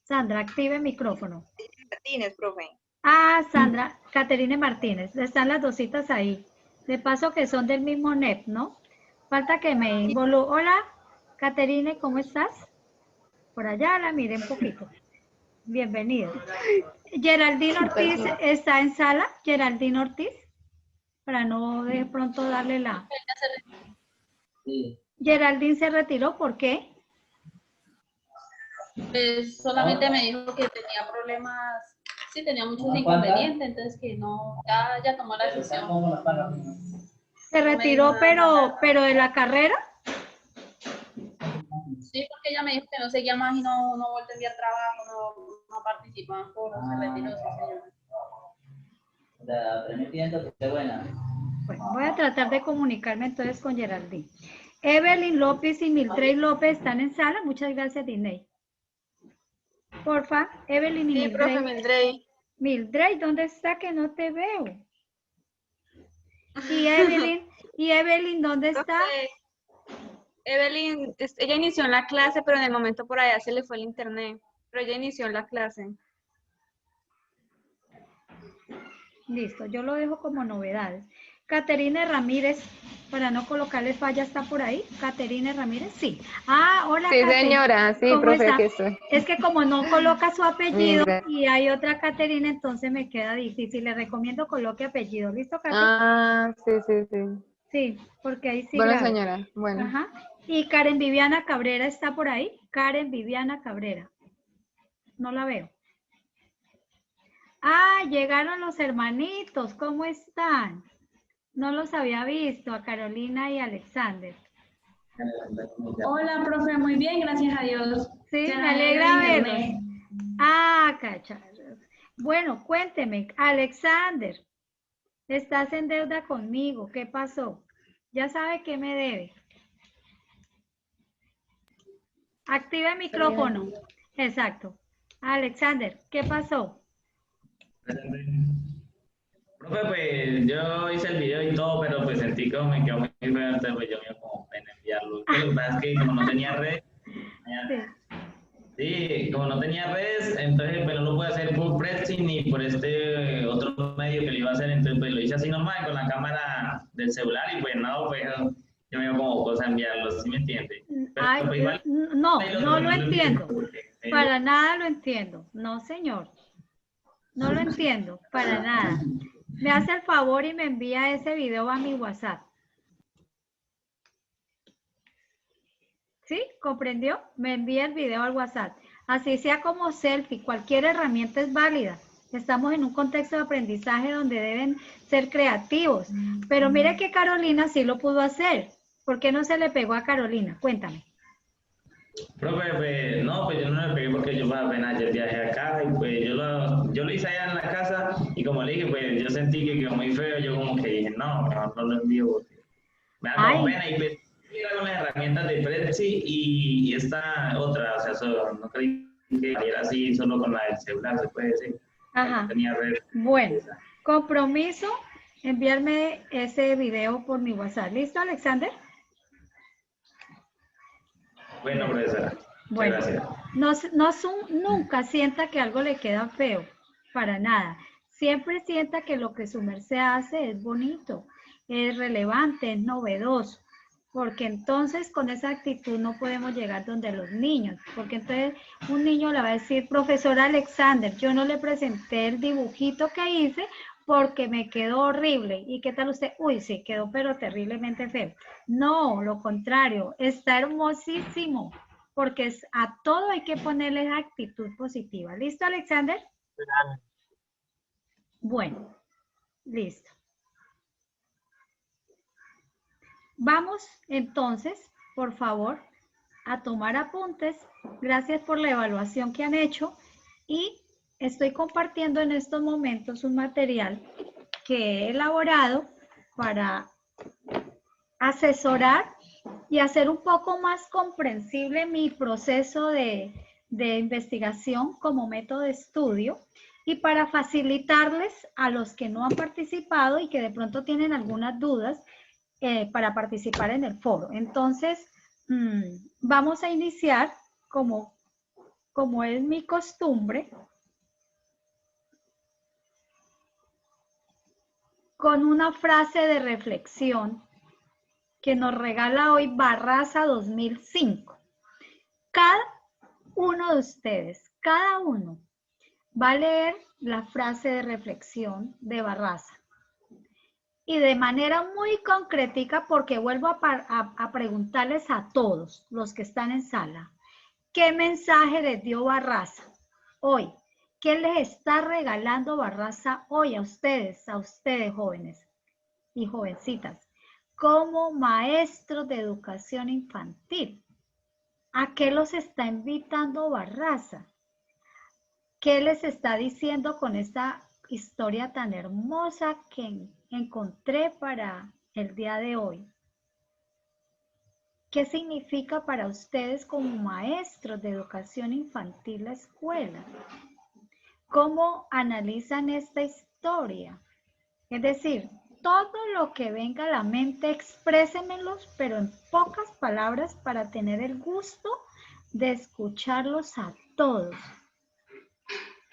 Sandra, active el micrófono. Martínez, profe. Ah, Sandra, Caterine Martínez, están las dositas ahí. De paso que son del mismo NEP, ¿no? Falta que me involucre. Hola, Caterine, ¿cómo estás? Por allá la miré un poquito. Bienvenido. Geraldine Ortiz está en sala. Geraldine Ortiz, para no de pronto darle la... Sí. Geraldine se retiró, ¿por qué? Pues solamente me dijo que tenía problemas, sí, tenía muchos inconvenientes, entonces que no, ya tomó la decisión. Se retiró, pero de la carrera. Sí, porque ella me dijo que no seguía más y no vuelve a enviar trabajo, no participaba en foros, se retiró, sí, señora. La pidiendo que esté buena. Bueno, voy a tratar de comunicarme entonces con Geraldine. Evelyn López y Mildred López están en sala. Muchas gracias, Diney. Porfa, Evelyn y Sí, Mildred. profe Mildred. Mildred, ¿dónde está que no te veo? Y Evelyn, ¿dónde está? Evelyn, ella inició en la clase, pero en el momento por allá se le fue el internet. Pero ella inició en la clase. Listo, yo lo dejo como novedad. Caterine Ramírez, para no colocarle falla, ¿está por ahí? Caterine Ramírez, sí. Ah, hola, Sí, Caterine. señora, sí, ¿Cómo profe, está? aquí estoy. Es que como no coloca su apellido Mira. y hay otra Caterine, entonces me queda difícil. Le recomiendo coloque apellido. ¿Listo, Caterine? Ah, sí. Sí, porque ahí sí Bueno, grave. señora, bueno. Ajá. Y Karen Viviana Cabrera está por ahí. Karen Viviana Cabrera. No la veo. Ah, llegaron los hermanitos. ¿Cómo están? No los había visto, a Carolina y Alexander. Hola, profe, muy bien, gracias a Dios. Sí, Se me alegra verlos. internet. Ah, cachorros. Bueno, cuénteme, Alexander, estás en deuda conmigo. ¿Qué pasó? Ya sabe que me debe. Activa el micrófono. Exacto. Alexander, ¿qué pasó? Profe, pues yo hice el video y todo, pero pues sentí como me quedó muy feo, entonces pues yo me dio como pena enviarlo. Lo que pasa es que como no tenía red, sí, como no tenía redes, entonces pues no lo pude hacer por Prezi ni por este otro medio que lo iba a hacer, entonces pues lo hice así normal con la cámara del celular y pues no, pues yo me dio como cosa enviarlo, ¿sí me entiende? Pero, Ay, pues, igual, no lo entiendo. porque, Para nada lo entiendo. No, señor. No lo entiendo, para nada. Me hace el favor y me envía ese video a mi WhatsApp. ¿Sí? ¿Comprendió? Me envía el video al WhatsApp. Así sea como selfie, cualquier herramienta es válida. Estamos en un contexto de aprendizaje donde deben ser creativos. Pero mire que Carolina sí lo pudo hacer. ¿Por qué no se le pegó a Carolina? Cuéntame. profe, pues no, pues yo no le pegué porque yo apenas ayer viajé acá y pues yo lo hice allá en la casa y como le dije, pues yo sentí que quedó muy feo, yo como que dije, no, mejor no lo envío porque me da como pena y pues con las herramientas de Prezi y esta otra, o sea, solo, no creí que era así solo con la del celular, se puede decir. Ajá. No tenía red. Bueno, compromiso, enviarme ese video por mi WhatsApp. ¿Listo, Alexander? Bueno, profesora. Bueno, Gracias. nunca sienta que algo le queda feo, para nada. Siempre sienta que lo que su merced hace es bonito, es relevante, es novedoso, porque entonces con esa actitud no podemos llegar donde los niños, porque entonces un niño le va a decir, profesor Alexander, yo no le presenté el dibujito que hice porque me quedó horrible. ¿Y qué tal usted? Uy, sí, quedó pero terriblemente feo. No, lo contrario, está hermosísimo, porque a todo hay que ponerle actitud positiva. ¿Listo, Alexander? Bueno, listo. Vamos entonces, por favor, a tomar apuntes. Gracias por la evaluación que han hecho y estoy compartiendo en estos momentos un material que he elaborado para asesorar y hacer un poco más comprensible mi proceso de investigación como método de estudio y para facilitarles a los que no han participado y que de pronto tienen algunas dudas para participar en el foro. Entonces, vamos a iniciar como es mi costumbre. con una frase de reflexión que nos regala hoy Barraza 2005. Cada uno de ustedes, cada uno, va a leer la frase de reflexión de Barraza. Y de manera muy concretica, porque vuelvo a preguntarles a todos los que están en sala, ¿qué mensaje les dio Barraza hoy? ¿Qué les está regalando Barraza hoy a ustedes jóvenes y jovencitas, como maestros de educación infantil? ¿A qué los está invitando Barraza? ¿Qué les está diciendo con esta historia tan hermosa que encontré para el día de hoy? ¿Qué significa para ustedes como maestros de educación infantil la escuela? ¿Cómo analizan esta historia? Es decir, todo lo que venga a la mente, exprésemelos, pero en pocas palabras para tener el gusto de escucharlos a todos.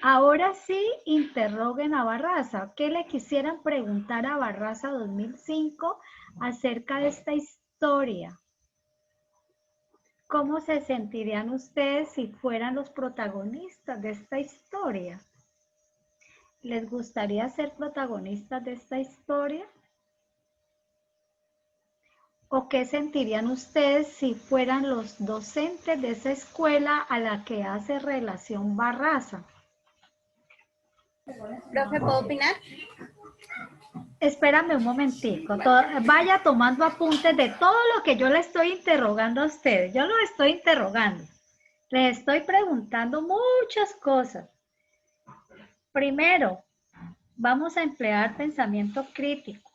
Ahora sí, interroguen a Barraza. ¿Qué le quisieran preguntar a Barraza 2005 acerca de esta historia? ¿Cómo se sentirían ustedes si fueran los protagonistas de esta historia? ¿Les gustaría ser protagonistas de esta historia? ¿O qué sentirían ustedes si fueran los docentes de esa escuela a la que hace relación Barraza? Profe, ¿puedo opinar? Espérame un momentico, vaya tomando apuntes de todo lo que yo le estoy interrogando a ustedes. Yo los estoy interrogando, les estoy preguntando muchas cosas. Primero, vamos a emplear pensamiento crítico.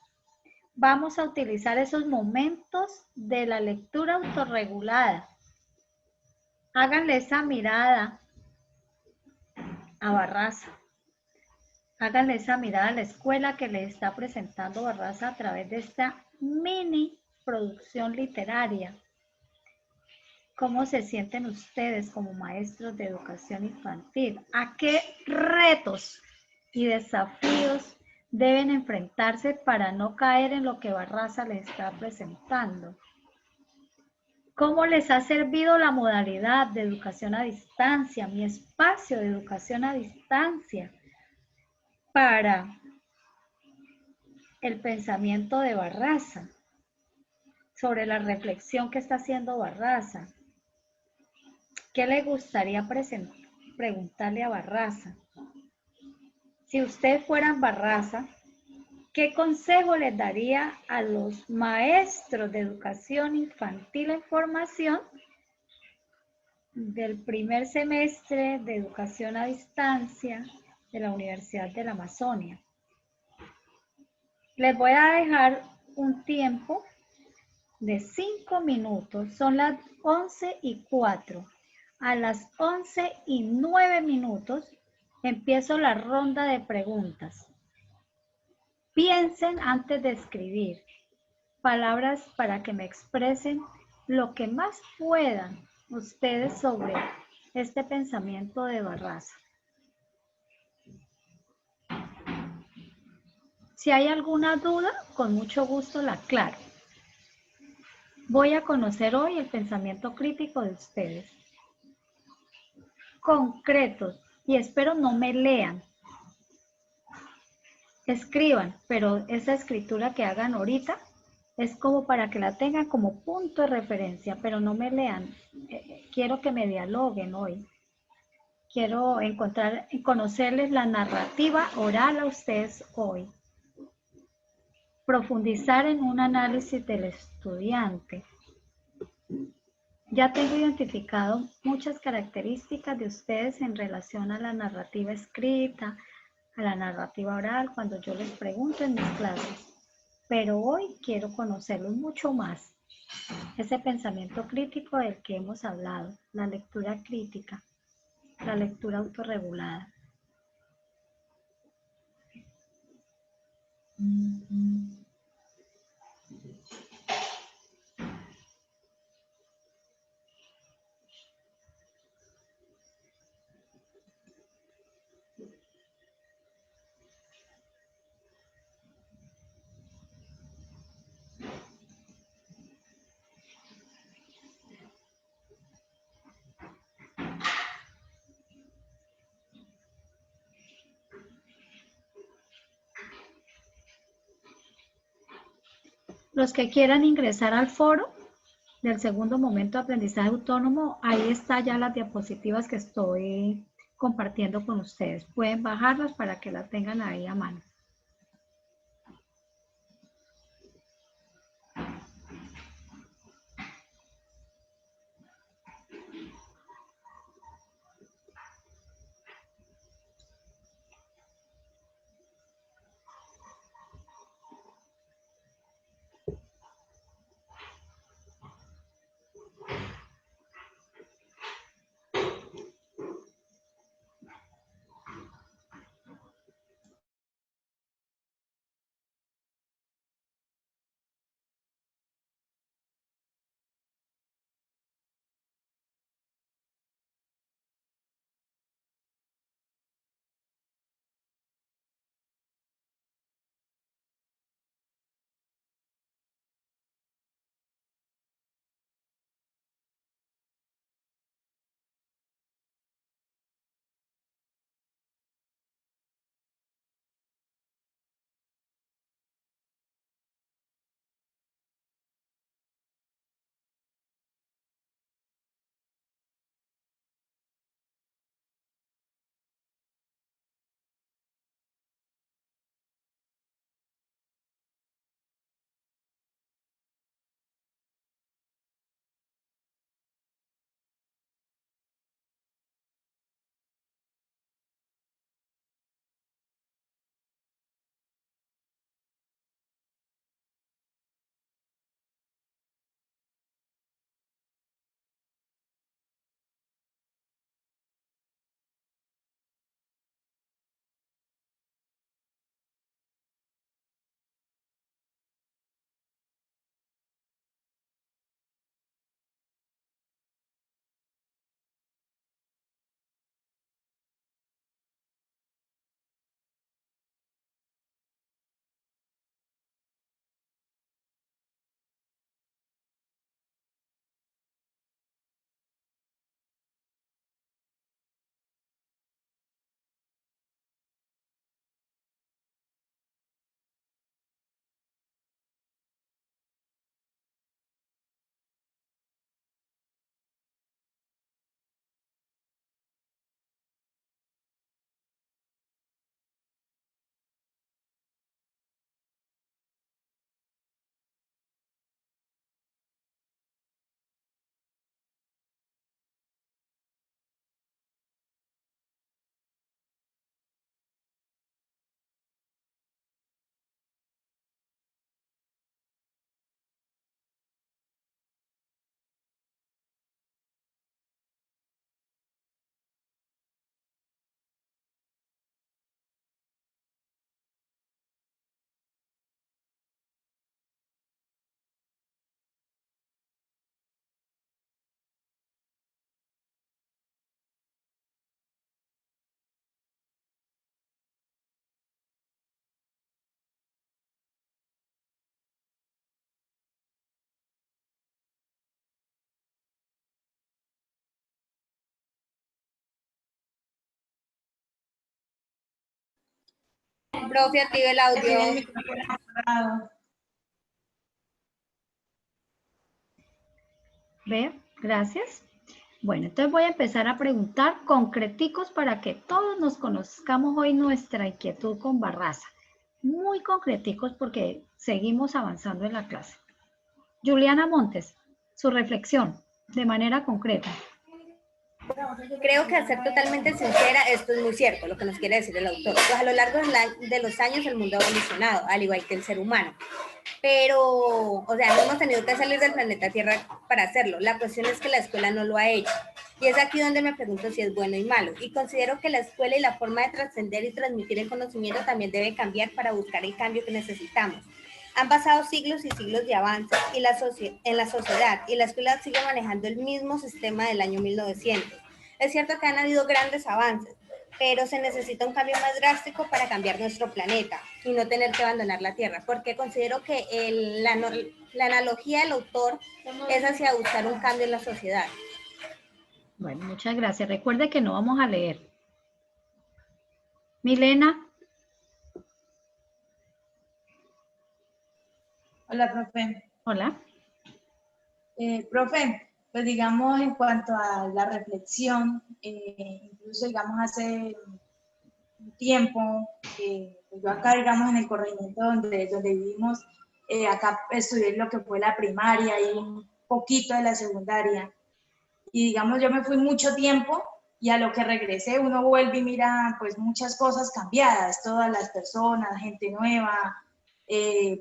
Vamos a utilizar esos momentos de la lectura autorregulada. Háganle esa mirada a Barraza. Háganle esa mirada a la escuela que le está presentando Barraza a través de esta mini producción literaria. ¿Cómo se sienten ustedes como maestros de educación infantil? ¿A qué retos y desafíos deben enfrentarse para no caer en lo que Barraza les está presentando? ¿Cómo les ha servido la modalidad de educación a distancia, mi espacio de educación a distancia, para el pensamiento de Barraza, sobre la reflexión que está haciendo Barraza? ¿Qué le gustaría preguntarle a Barraza? Si ustedes fueran Barraza, ¿qué consejo les daría a los maestros de educación infantil en formación del primer semestre de educación a distancia de la Universidad de la Amazonia? Les voy a dejar un tiempo de 5 minutos. Son las 11:04. A las 11:09 empiezo la ronda de preguntas. Piensen antes de escribir palabras para que me expresen lo que más puedan ustedes sobre este pensamiento de Barraza. Si hay alguna duda, con mucho gusto la aclaro. Voy a conocer hoy el pensamiento crítico de ustedes. Concretos, y espero no me lean. Escriban, pero esa escritura que hagan ahorita es como para que la tengan como punto de referencia, pero no me lean. Quiero que me dialoguen hoy. Quiero conocerles la narrativa oral a ustedes hoy. Profundizar en un análisis del estudiante. Ya tengo identificado muchas características de ustedes en relación a la narrativa escrita, a la narrativa oral, cuando yo les pregunto en mis clases. Pero hoy quiero conocerlos mucho más. Ese pensamiento crítico del que hemos hablado, la lectura crítica, la lectura autorregulada. Los que quieran ingresar al foro del segundo momento de aprendizaje autónomo, ahí está ya las diapositivas que estoy compartiendo con ustedes. Pueden bajarlas para que las tengan ahí a mano. Profe, active el audio. ¿Ve? Gracias. Bueno, entonces voy a empezar a preguntar concreticos para que todos nos conozcamos hoy nuestra inquietud con Barraza. Muy concreticos porque seguimos avanzando en la clase. Juliana Montes, su reflexión de manera concreta. Creo que, al ser totalmente sincera, esto es muy cierto, lo que nos quiere decir el autor. Pues a lo largo de los años el mundo ha evolucionado, al igual que el ser humano. Pero, o sea, no hemos tenido que salir del planeta Tierra para hacerlo. La cuestión es que la escuela no lo ha hecho. Y es aquí donde me pregunto si es bueno y malo. Y considero que la escuela y la forma de trascender y transmitir el conocimiento también debe cambiar para buscar el cambio que necesitamos. Han pasado siglos y siglos de avances en la sociedad, y la escuela sigue manejando el mismo sistema del año 1900. Es cierto que han habido grandes avances, pero se necesita un cambio más drástico para cambiar nuestro planeta y no tener que abandonar la Tierra, porque considero que la analogía del autor es hacia buscar un cambio en la sociedad. Bueno, muchas gracias. Recuerde que no vamos a leer. Milena. Hola, profe. Hola. Profe, pues digamos en cuanto a la reflexión, incluso digamos hace un tiempo, pues yo acá digamos en el corregimiento donde vivimos, acá estudié lo que fue la primaria y un poquito de la secundaria. Y digamos yo me fui mucho tiempo y a lo que regresé uno vuelve y mira pues muchas cosas cambiadas, todas las personas, gente nueva,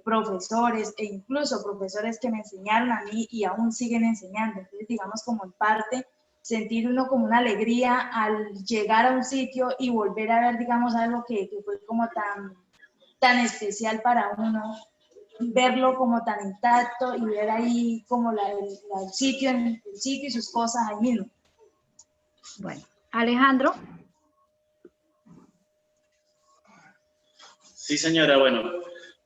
profesores e incluso profesores que me enseñaron a mí y aún siguen enseñando. Entonces, digamos, como en parte, sentir uno como una alegría al llegar a un sitio y volver a ver, digamos, algo que fue como tan especial para uno, verlo como tan intacto y ver ahí como el sitio y sus cosas ahí mismo. Bueno, Alejandro. Sí, señora, bueno,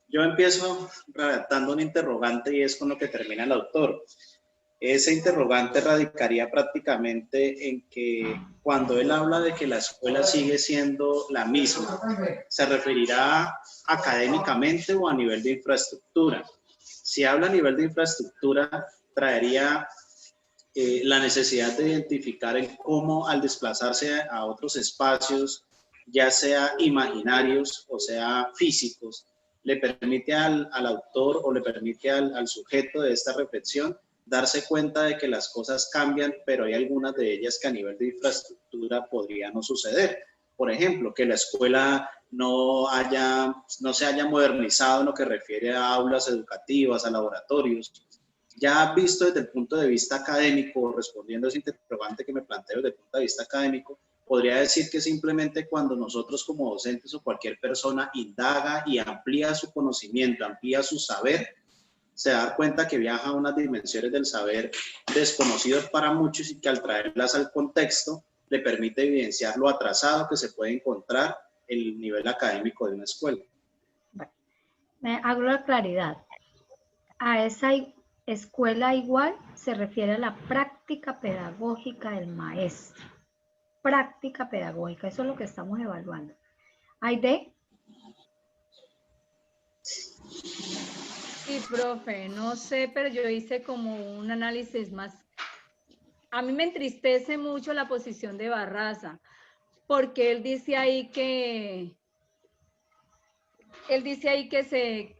yo empiezo redactando un interrogante y es con lo que termina el autor. Ese interrogante radicaría prácticamente en que cuando él habla de que la escuela sigue siendo la misma, ¿se referirá académicamente o a nivel de infraestructura? Si habla a nivel de infraestructura, traería la necesidad de identificar el cómo al desplazarse a otros espacios, ya sea imaginarios o sea físicos, le permite al autor o le permite al sujeto de esta reflexión darse cuenta de que las cosas cambian, pero hay algunas de ellas que a nivel de infraestructura podría no suceder. Por ejemplo, que la escuela no se haya modernizado en lo que refiere a aulas educativas, a laboratorios. Ya visto desde el punto de vista académico, respondiendo a ese interrogante que me planteo desde el punto de vista académico, podría decir que simplemente cuando nosotros como docentes o cualquier persona indaga y amplía su conocimiento, amplía su saber, se da cuenta que viaja a unas dimensiones del saber desconocidos para muchos y que al traerlas al contexto le permite evidenciar lo atrasado que se puede encontrar el nivel académico de una escuela. Me hago la claridad. A esa escuela igual se refiere a la práctica pedagógica del maestro. Práctica pedagógica, eso es lo que estamos evaluando. ¿Aide? Sí, profe, no sé, pero yo hice como un análisis más. A mí me entristece mucho la posición de Barraza, porque él dice ahí que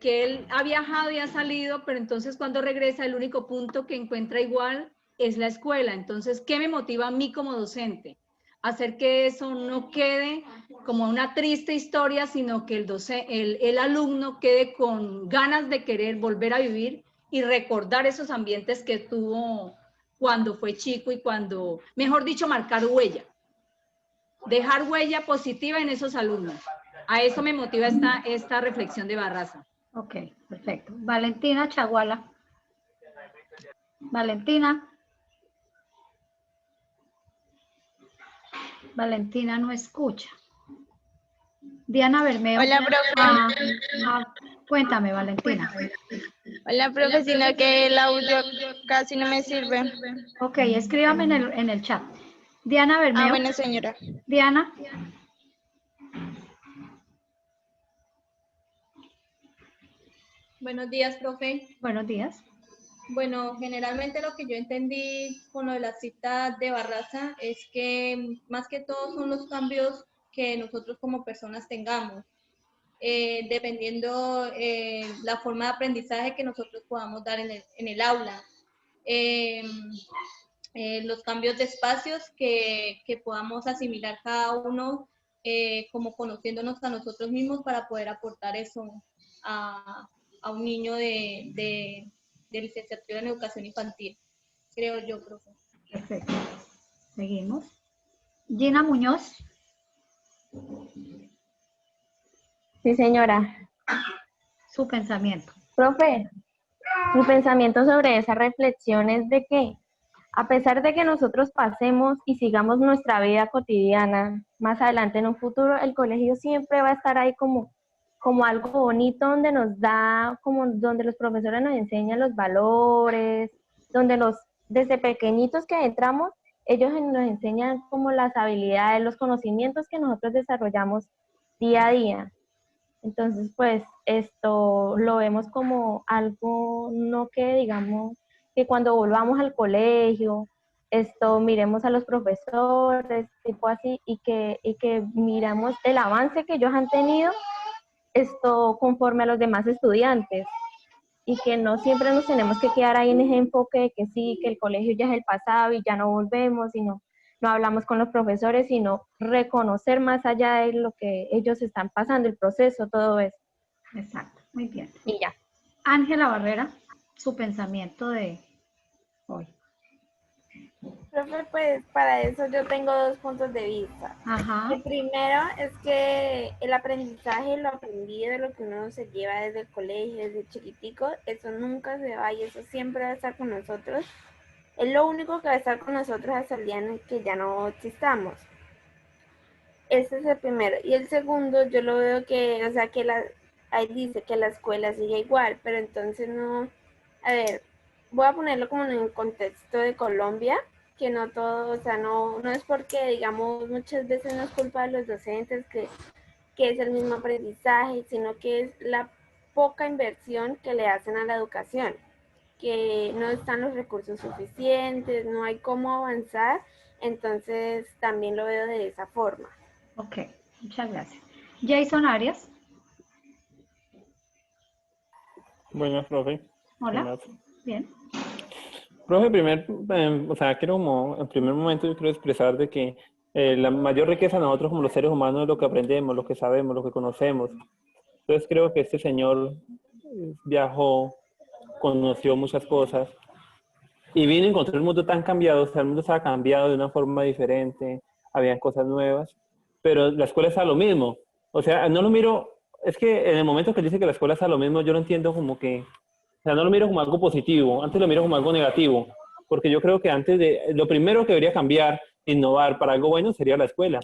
él ha viajado y ha salido, pero entonces cuando regresa el único punto que encuentra igual es la escuela. Entonces, ¿qué me motiva a mí como docente? Hacer que eso no quede como una triste historia, sino que el alumno quede con ganas de querer volver a vivir y recordar esos ambientes que tuvo cuando fue chico y cuando, mejor dicho, marcar huella. Dejar huella positiva en esos alumnos. A eso me motiva esta reflexión de Barraza. Ok, perfecto. Valentina Chaguala. Valentina. Valentina no escucha. Diana Bermeo. Hola, profe. Cuéntame, Valentina. Hola, profe, sino que el audio casi no me sirve. Ok, escríbame en el chat. Diana Bermeo. Ah, bueno, señora. Diana. Buenos días, profe. Buenos días. Bueno, generalmente lo que yo entendí con lo de la cita de Barraza es que más que todo son los cambios que nosotros como personas tengamos, dependiendo la forma de aprendizaje que nosotros podamos dar en el aula. Los cambios de espacios que podamos asimilar cada uno, como conociéndonos a nosotros mismos para poder aportar eso a un niño de licenciatura en educación infantil, creo yo, profe. Perfecto. Seguimos. Gina Muñoz. Sí, señora. Su pensamiento. Profe, mi pensamiento sobre esa reflexión es de que, a pesar de que nosotros pasemos y sigamos nuestra vida cotidiana, más adelante en un futuro, el colegio siempre va a estar ahí como algo bonito donde nos da, como donde los profesores nos enseñan los valores, donde desde pequeñitos que entramos, ellos nos enseñan como las habilidades, los conocimientos que nosotros desarrollamos día a día. Entonces, pues esto lo vemos como algo, no que digamos, que cuando volvamos al colegio, esto miremos a los profesores, tipo así, y que miramos el avance que ellos han tenido, esto conforme a los demás estudiantes, y que no siempre nos tenemos que quedar ahí en ese enfoque de que sí, que el colegio ya es el pasado y ya no volvemos, sino no hablamos con los profesores, sino reconocer más allá de lo que ellos están pasando, el proceso, todo eso. Exacto, muy bien. Y ya. Ángela Barrera, su pensamiento de hoy. Profe, pues para eso yo tengo dos puntos de vista. Ajá. El primero es que el aprendizaje, lo aprendido de lo que uno se lleva desde el colegio, desde chiquitico, eso nunca se va y eso siempre va a estar con nosotros. Es lo único que va a estar con nosotros hasta el día en el que ya no existamos. Ese es el primero. Y el segundo, yo lo veo que, o sea, que ahí dice que la escuela sigue igual, pero entonces no, a ver, voy a ponerlo como en el contexto de Colombia, que no todo, o sea, no es porque, digamos, muchas veces no es culpa de los docentes que es el mismo aprendizaje, sino que es la poca inversión que le hacen a la educación, que no están los recursos suficientes, no hay cómo avanzar, entonces también lo veo de esa forma. Ok, muchas gracias. Jason Arias. Buenas, profe. Hola. Buenas. Bien. Profe, o sea, quiero como, en primer momento yo quiero expresar de que la mayor riqueza de nosotros como los seres humanos es lo que aprendemos, lo que sabemos, lo que conocemos. Entonces creo que este señor viajó, conoció muchas cosas y vino y encontró el mundo tan cambiado, o sea, el mundo estaba cambiado de una forma diferente, habían cosas nuevas, pero la escuela está lo mismo. O sea, no lo miro, es que en el momento que dice que la escuela está lo mismo, yo lo entiendo como que, o sea, no lo miro como algo positivo, antes lo miro como algo negativo, porque yo creo que lo primero que debería cambiar, innovar para algo bueno sería la escuela,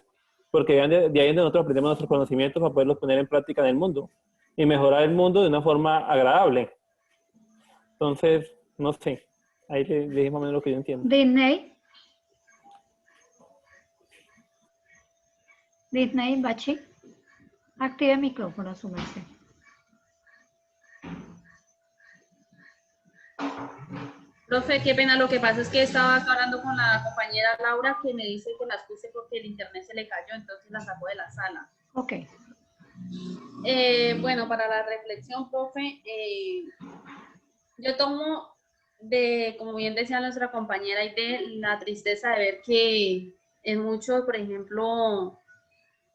porque de ahí es donde nosotros aprendemos nuestros conocimientos para poderlos poner en práctica en el mundo y mejorar el mundo de una forma agradable. Entonces, no sé, ahí le dije más o menos lo que yo entiendo. Disney Bachi, active el micrófono, su merced. Profe, qué pena, lo que pasa es que estaba hablando con la compañera Laura que me dice que las puse porque el internet se le cayó, entonces las sacó de la sala. Ok. Bueno, para la reflexión, profe, yo tomo como bien decía nuestra compañera, la tristeza de ver que en muchos, por ejemplo,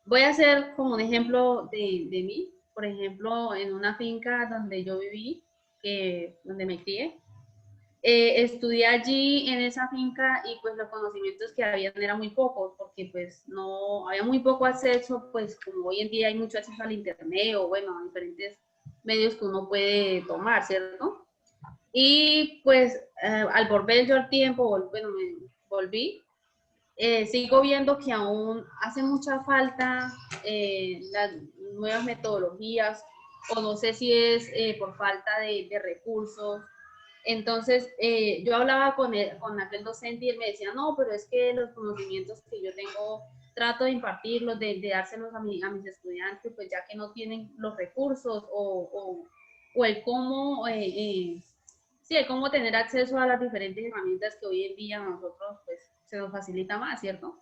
voy a hacer como un ejemplo de mí, por ejemplo, en una finca donde yo viví, donde me crié, estudié allí en esa finca y pues los conocimientos que habían eran muy pocos porque pues no, había muy poco acceso, pues como hoy en día hay mucho acceso al internet o bueno, a diferentes medios que uno puede tomar, ¿cierto? Y pues al volver yo al tiempo, bueno, me volví, sigo viendo que aún hace mucha falta las nuevas metodologías o no sé si es por falta de recursos. Entonces, yo hablaba con aquel docente y él me decía, no, pero es que los conocimientos que yo tengo, trato de impartirlos, de dárselos a mis estudiantes, pues ya que no tienen los recursos o el cómo, sí, el cómo tener acceso a las diferentes herramientas que hoy en día a nosotros, pues, se nos facilita más, ¿cierto?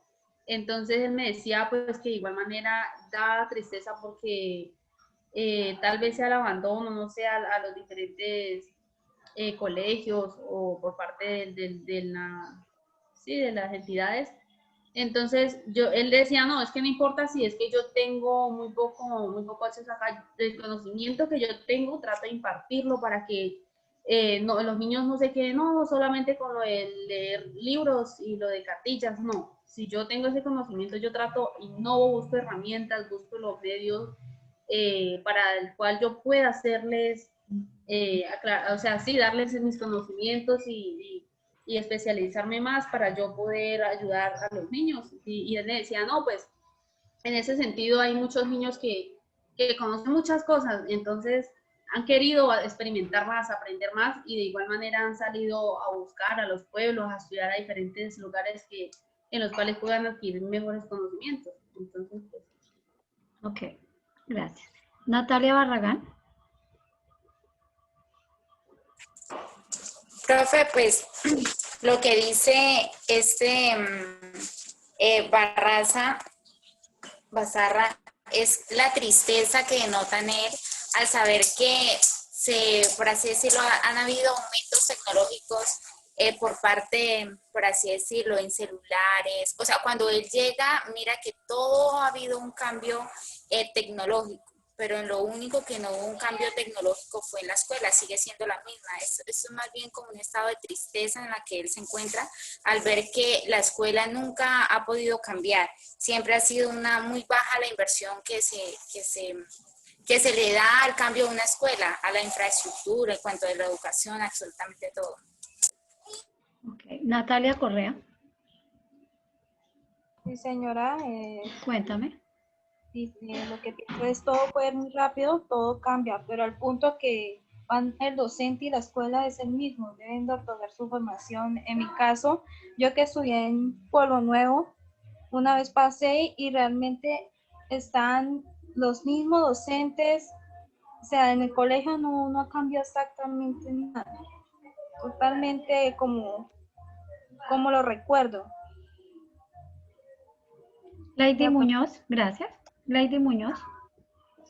Entonces, él me decía, pues, que de igual manera da tristeza porque tal vez sea el abandono, no sé, a los diferentes colegios o por parte de las entidades. Entonces, él decía, no, es que no importa si es que yo tengo muy poco acceso acá, el conocimiento que yo tengo, trato de impartirlo para que los niños no se queden, no, solamente con lo de leer libros y lo de cartillas, no. Si yo tengo ese conocimiento, yo trato, innovo, busco herramientas, busco los medios para el cual yo pueda hacerles o sea, sí, darles mis conocimientos y especializarme más para yo poder ayudar a los niños. Y él me decía, no, pues en ese sentido hay muchos niños que conocen muchas cosas, entonces han querido experimentar más, aprender más y de igual manera han salido a buscar a los pueblos, a estudiar a diferentes lugares en los cuales puedan adquirir mejores conocimientos. Entonces, pues. Ok, gracias. Natalia Barragán. Profe, pues lo que dice Basarra es la tristeza que denota en él al saber que por así decirlo, han habido aumentos tecnológicos por parte, por así decirlo, en celulares. O sea, cuando él llega, mira que todo ha habido un cambio tecnológico, pero en lo único que no hubo un cambio tecnológico fue en la escuela, sigue siendo la misma. Esto es más bien como un estado de tristeza en la que él se encuentra al ver que la escuela nunca ha podido cambiar. Siempre ha sido una muy baja la inversión que se le da al cambio de una escuela, a la infraestructura, en cuanto a la educación, absolutamente todo. Okay. Natalia Correa. Sí, señora. Cuéntame. Sí, lo que pienso es todo puede ir muy rápido, todo cambia, pero al punto que van el docente y la escuela es el mismo, deben de otorgar su formación. En mi caso, yo que estudié en Pueblo Nuevo, una vez pasé y realmente están los mismos docentes, o sea, en el colegio no ha cambiado exactamente nada, totalmente como lo recuerdo. Lady Muñoz, gracias. Lady Muñoz.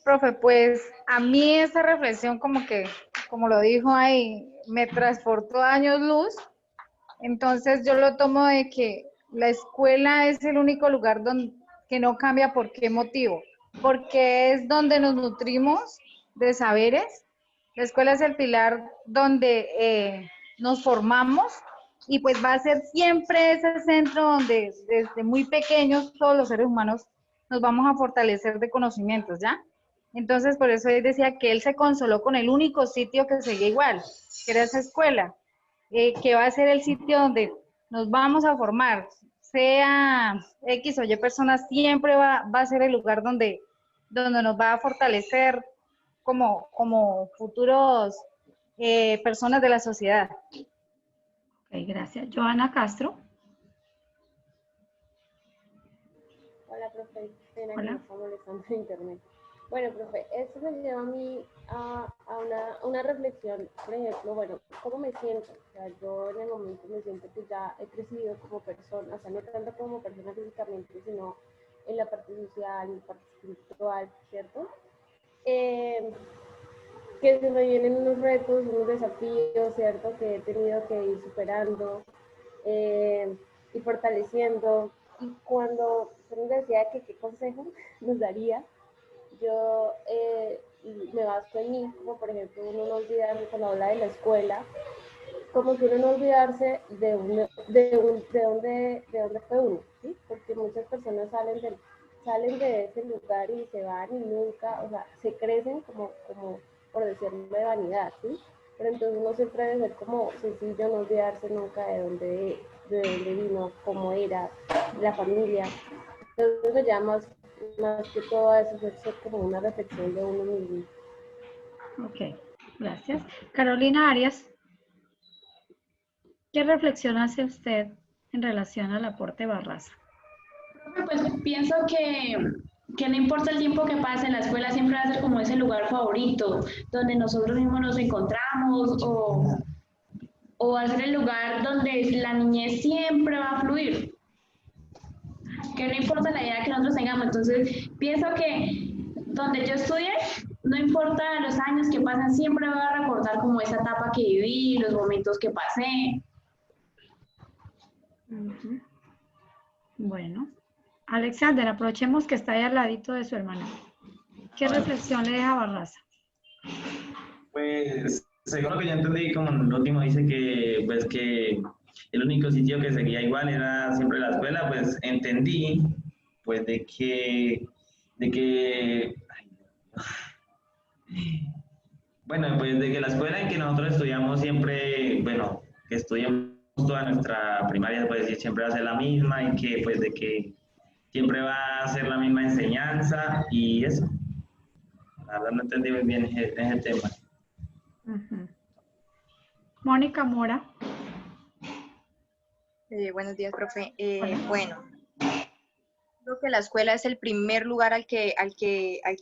Profe, pues a mí esa reflexión como lo dijo ahí, me transportó a años luz. Entonces yo lo tomo de que la escuela es el único lugar que no cambia. ¿Por qué motivo? Porque es donde nos nutrimos de saberes. La escuela es el pilar donde nos formamos y pues va a ser siempre ese centro donde desde muy pequeños todos los seres humanos nos vamos a fortalecer de conocimientos, ¿ya? Entonces por eso él decía que él se consoló con el único sitio que seguía igual, que era esa escuela. Que va a ser el sitio donde nos vamos a formar, sea X o Y personas, siempre va a ser el lugar donde nos va a fortalecer como futuros personas de la sociedad. Ok, gracias. Joana Castro. Hola, profe. Pena que Hola. me está molestando en internet. Bueno, profe, esto me lleva a mí a una reflexión, por ejemplo, bueno, ¿cómo me siento? O sea, yo en el momento me siento que ya he crecido como persona, o sea, no tanto como persona físicamente, sino en la parte social, en la parte espiritual, ¿cierto? Que se me vienen unos retos, unos desafíos, ¿cierto? Que he tenido que ir superando y fortaleciendo. Y cuando usted nos decía que qué consejo nos daría, yo me baso en mí, como por ejemplo uno no olvidarse cuando habla de la escuela, como que uno no olvidarse de dónde fue uno, ¿sí? Porque muchas personas salen de ese lugar y se van y nunca, o sea, se crecen como por decirlo de vanidad, ¿sí? Pero entonces uno siempre debe ser como sencillo, no olvidarse nunca de dónde vino, cómo era, la familia. Entonces me llama más que todo eso, es como una reflexión de uno mismo. Ok, gracias. Carolina Arias. ¿Qué reflexión hace usted en relación al aporte Barraza? Pues pienso que no importa el tiempo que pase en la escuela, siempre va a ser como ese lugar favorito, donde nosotros mismos nos encontramos, o va a ser el lugar donde la niñez siempre va a fluir. Que no importa la edad que nosotros tengamos. Entonces, pienso que donde yo estudié, no importa los años que pasen, siempre voy a recordar como esa etapa que viví, los momentos que pasé. Bueno. Alexander, aprovechemos que está ahí al ladito de su hermana. ¿Qué reflexión le deja Barraza? Pues, según lo que yo entendí, como en el último dice que, pues, que el único sitio que seguía igual era siempre la escuela, pues entendí, pues, de que bueno, pues de que la escuela en que nosotros estudiamos siempre, bueno, que estudiamos toda nuestra primaria, pues siempre va a ser la misma y que, pues, de que siempre va a ser la misma enseñanza y eso. La verdad no entendí muy bien ese tema. Mónica Mora. Buenos días, profe. Bueno, Creo que la escuela es el primer lugar al que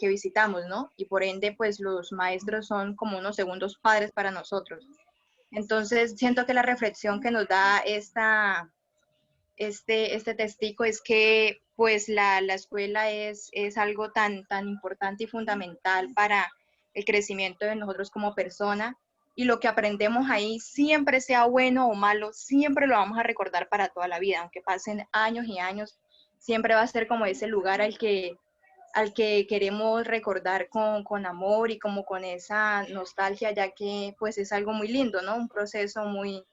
visitamos, ¿no? Y por ende, pues los maestros son como unos segundos padres para nosotros. Entonces, siento que la reflexión que nos da este testigo es que pues la escuela es algo tan importante y fundamental para el crecimiento de nosotros como persona, y lo que aprendemos ahí, siempre sea bueno o malo, siempre lo vamos a recordar para toda la vida, aunque pasen años y años, siempre va a ser como ese lugar al que queremos recordar con amor y como con esa nostalgia, ya que pues es algo muy lindo, ¿no? Un proceso muy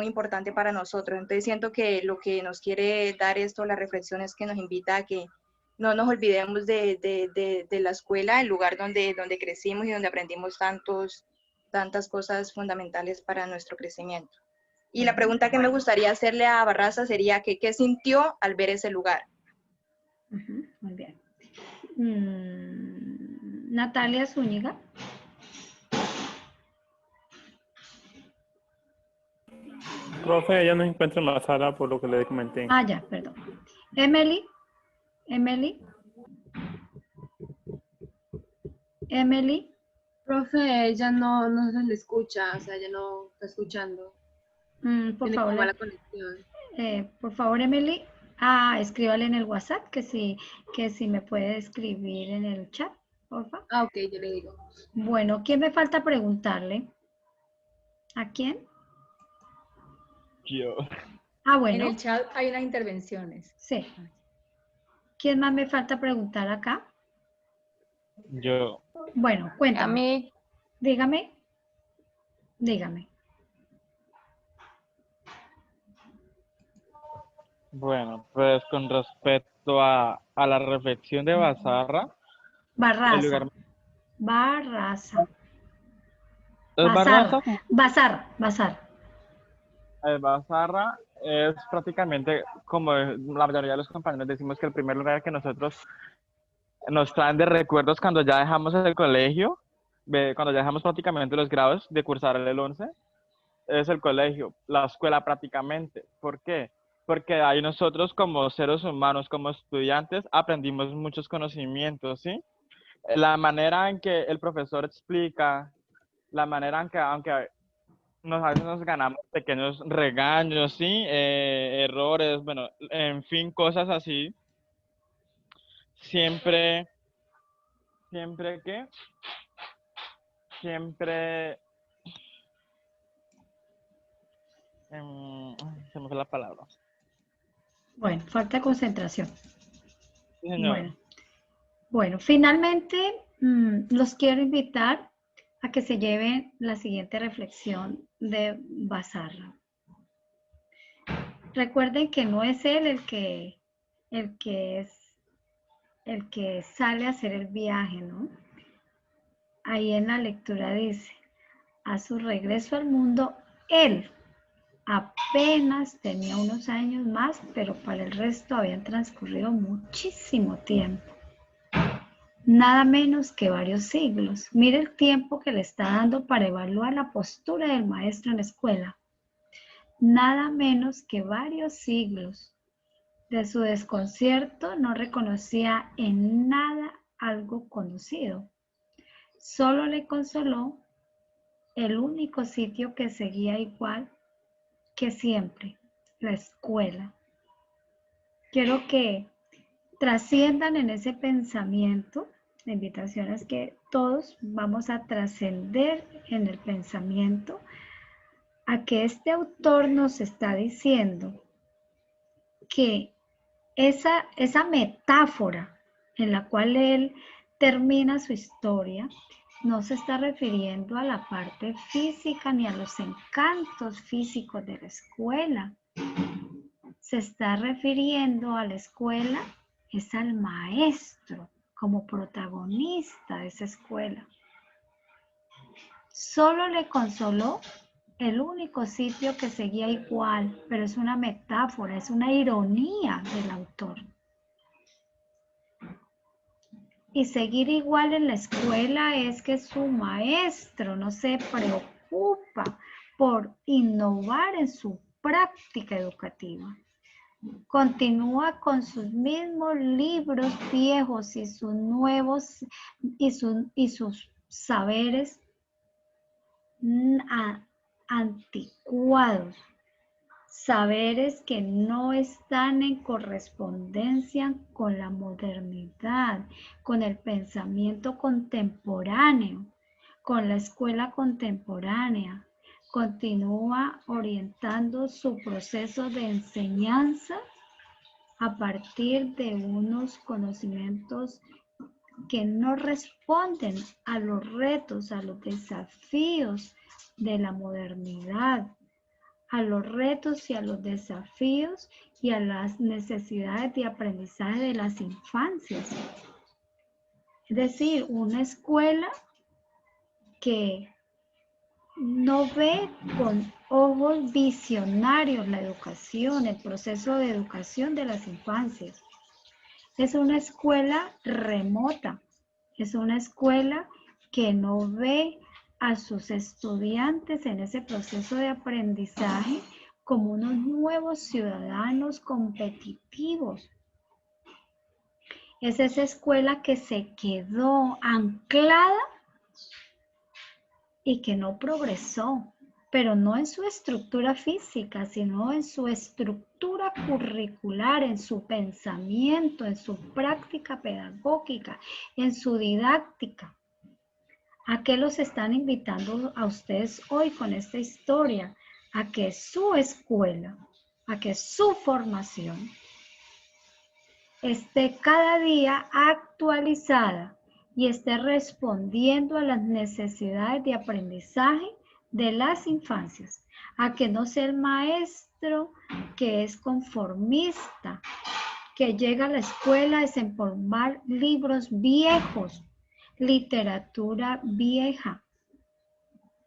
importante para nosotros. Entonces siento que lo que nos quiere dar esto, la reflexión, es que nos invita a que no nos olvidemos de la escuela, el lugar donde crecimos y donde aprendimos tantas cosas fundamentales para nuestro crecimiento. Y la pregunta que me gustaría hacerle a Barraza sería que, ¿qué sintió al ver ese lugar? Muy bien. Natalia Zúñiga. Profe, ella no se encuentra en la sala por lo que le comenté. Ah, ya, perdón. Emily. Profe, ella no se le escucha, o sea, ella no está escuchando. Por Tiene favor, como mala conexión. Por favor, Emily, escríbale en el WhatsApp que si me puede escribir en el chat, por favor. Ah, ok, yo le digo. Bueno, ¿quién me falta preguntarle? ¿A quién? Yo. Bueno. En el chat hay unas intervenciones. Sí. ¿Quién más me falta preguntar acá? Yo. Bueno, cuéntame. A mí. Dígame. Bueno, pues con respecto a la reflexión de Barraza. Barraza. Basarra es prácticamente, como la mayoría de los compañeros decimos, que el primer lugar que nosotros nos traen de recuerdos cuando ya dejamos el colegio, cuando ya dejamos prácticamente los grados de cursar el 11, es el colegio, la escuela prácticamente. ¿Por qué? Porque ahí nosotros como seres humanos, como estudiantes, aprendimos muchos conocimientos, ¿sí? La manera en que el profesor explica, la manera en que, aunque a veces nos ganamos pequeños regaños, ¿sí? Errores, bueno, en fin, cosas así. Siempre se me fue la palabra. Bueno, falta de concentración. Sí, señor. Bueno, finalmente los quiero invitar a que se lleven la siguiente reflexión de Basarra. Recuerden que no es él el que sale a hacer el viaje, ¿no? Ahí en la lectura dice, a su regreso al mundo, él apenas tenía unos años más, pero para el resto habían transcurrido muchísimo tiempo. Nada menos que varios siglos. Mire el tiempo que le está dando para evaluar la postura del maestro en la escuela. Nada menos que varios siglos. De su desconcierto no reconocía en nada algo conocido. Solo le consoló el único sitio que seguía igual que siempre, la escuela. Quiero que trasciendan en ese pensamiento. La invitación es que todos vamos a trascender en el pensamiento a que este autor nos está diciendo que esa metáfora en la cual él termina su historia no se está refiriendo a la parte física ni a los encantos físicos de la escuela. Se está refiriendo a la escuela, es al maestro como protagonista de esa escuela. Solo le consoló el único sitio que seguía igual, pero es una metáfora, es una ironía del autor. Y seguir igual en la escuela es que su maestro no se preocupa por innovar en su práctica educativa. Continúa con sus mismos libros viejos y sus nuevos y sus saberes anticuados, saberes que no están en correspondencia con la modernidad, con el pensamiento contemporáneo, con la escuela contemporánea. Continúa orientando su proceso de enseñanza a partir de unos conocimientos que no responden a los retos, a los desafíos de la modernidad, a los retos y a los desafíos y a las necesidades de aprendizaje de las infancias. Es decir, una escuela que no ve con ojos visionarios la educación, el proceso de educación de las infancias. Es una escuela remota, es una escuela que no ve a sus estudiantes en ese proceso de aprendizaje como unos nuevos ciudadanos competitivos. Es esa escuela que se quedó anclada y que no progresó, pero no en su estructura física, sino en su estructura curricular, en su pensamiento, en su práctica pedagógica, en su didáctica. ¿A qué los están invitando a ustedes hoy con esta historia? A que su escuela, a que su formación esté cada día actualizada y esté respondiendo a las necesidades de aprendizaje de las infancias, a que no sea el maestro que es conformista, que llega a la escuela a desempolvar libros viejos, literatura vieja,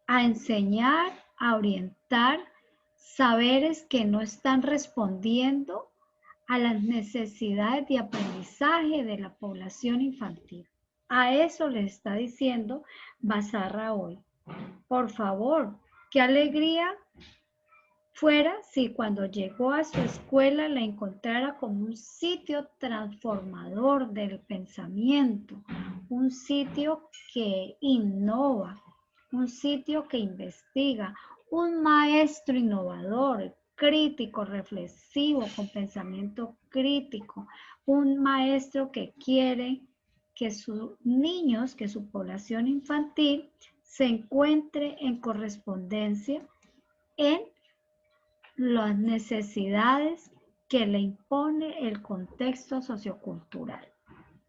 a enseñar, a orientar saberes que no están respondiendo a las necesidades de aprendizaje de la población infantil. A eso le está diciendo Basarra hoy. Por favor, qué alegría fuera si cuando llegó a su escuela la encontrara como un sitio transformador del pensamiento, un sitio que innova, un sitio que investiga, un maestro innovador, crítico, reflexivo, con pensamiento crítico, un maestro que quiere que sus niños, que su población infantil se encuentre en correspondencia en las necesidades que le impone el contexto sociocultural.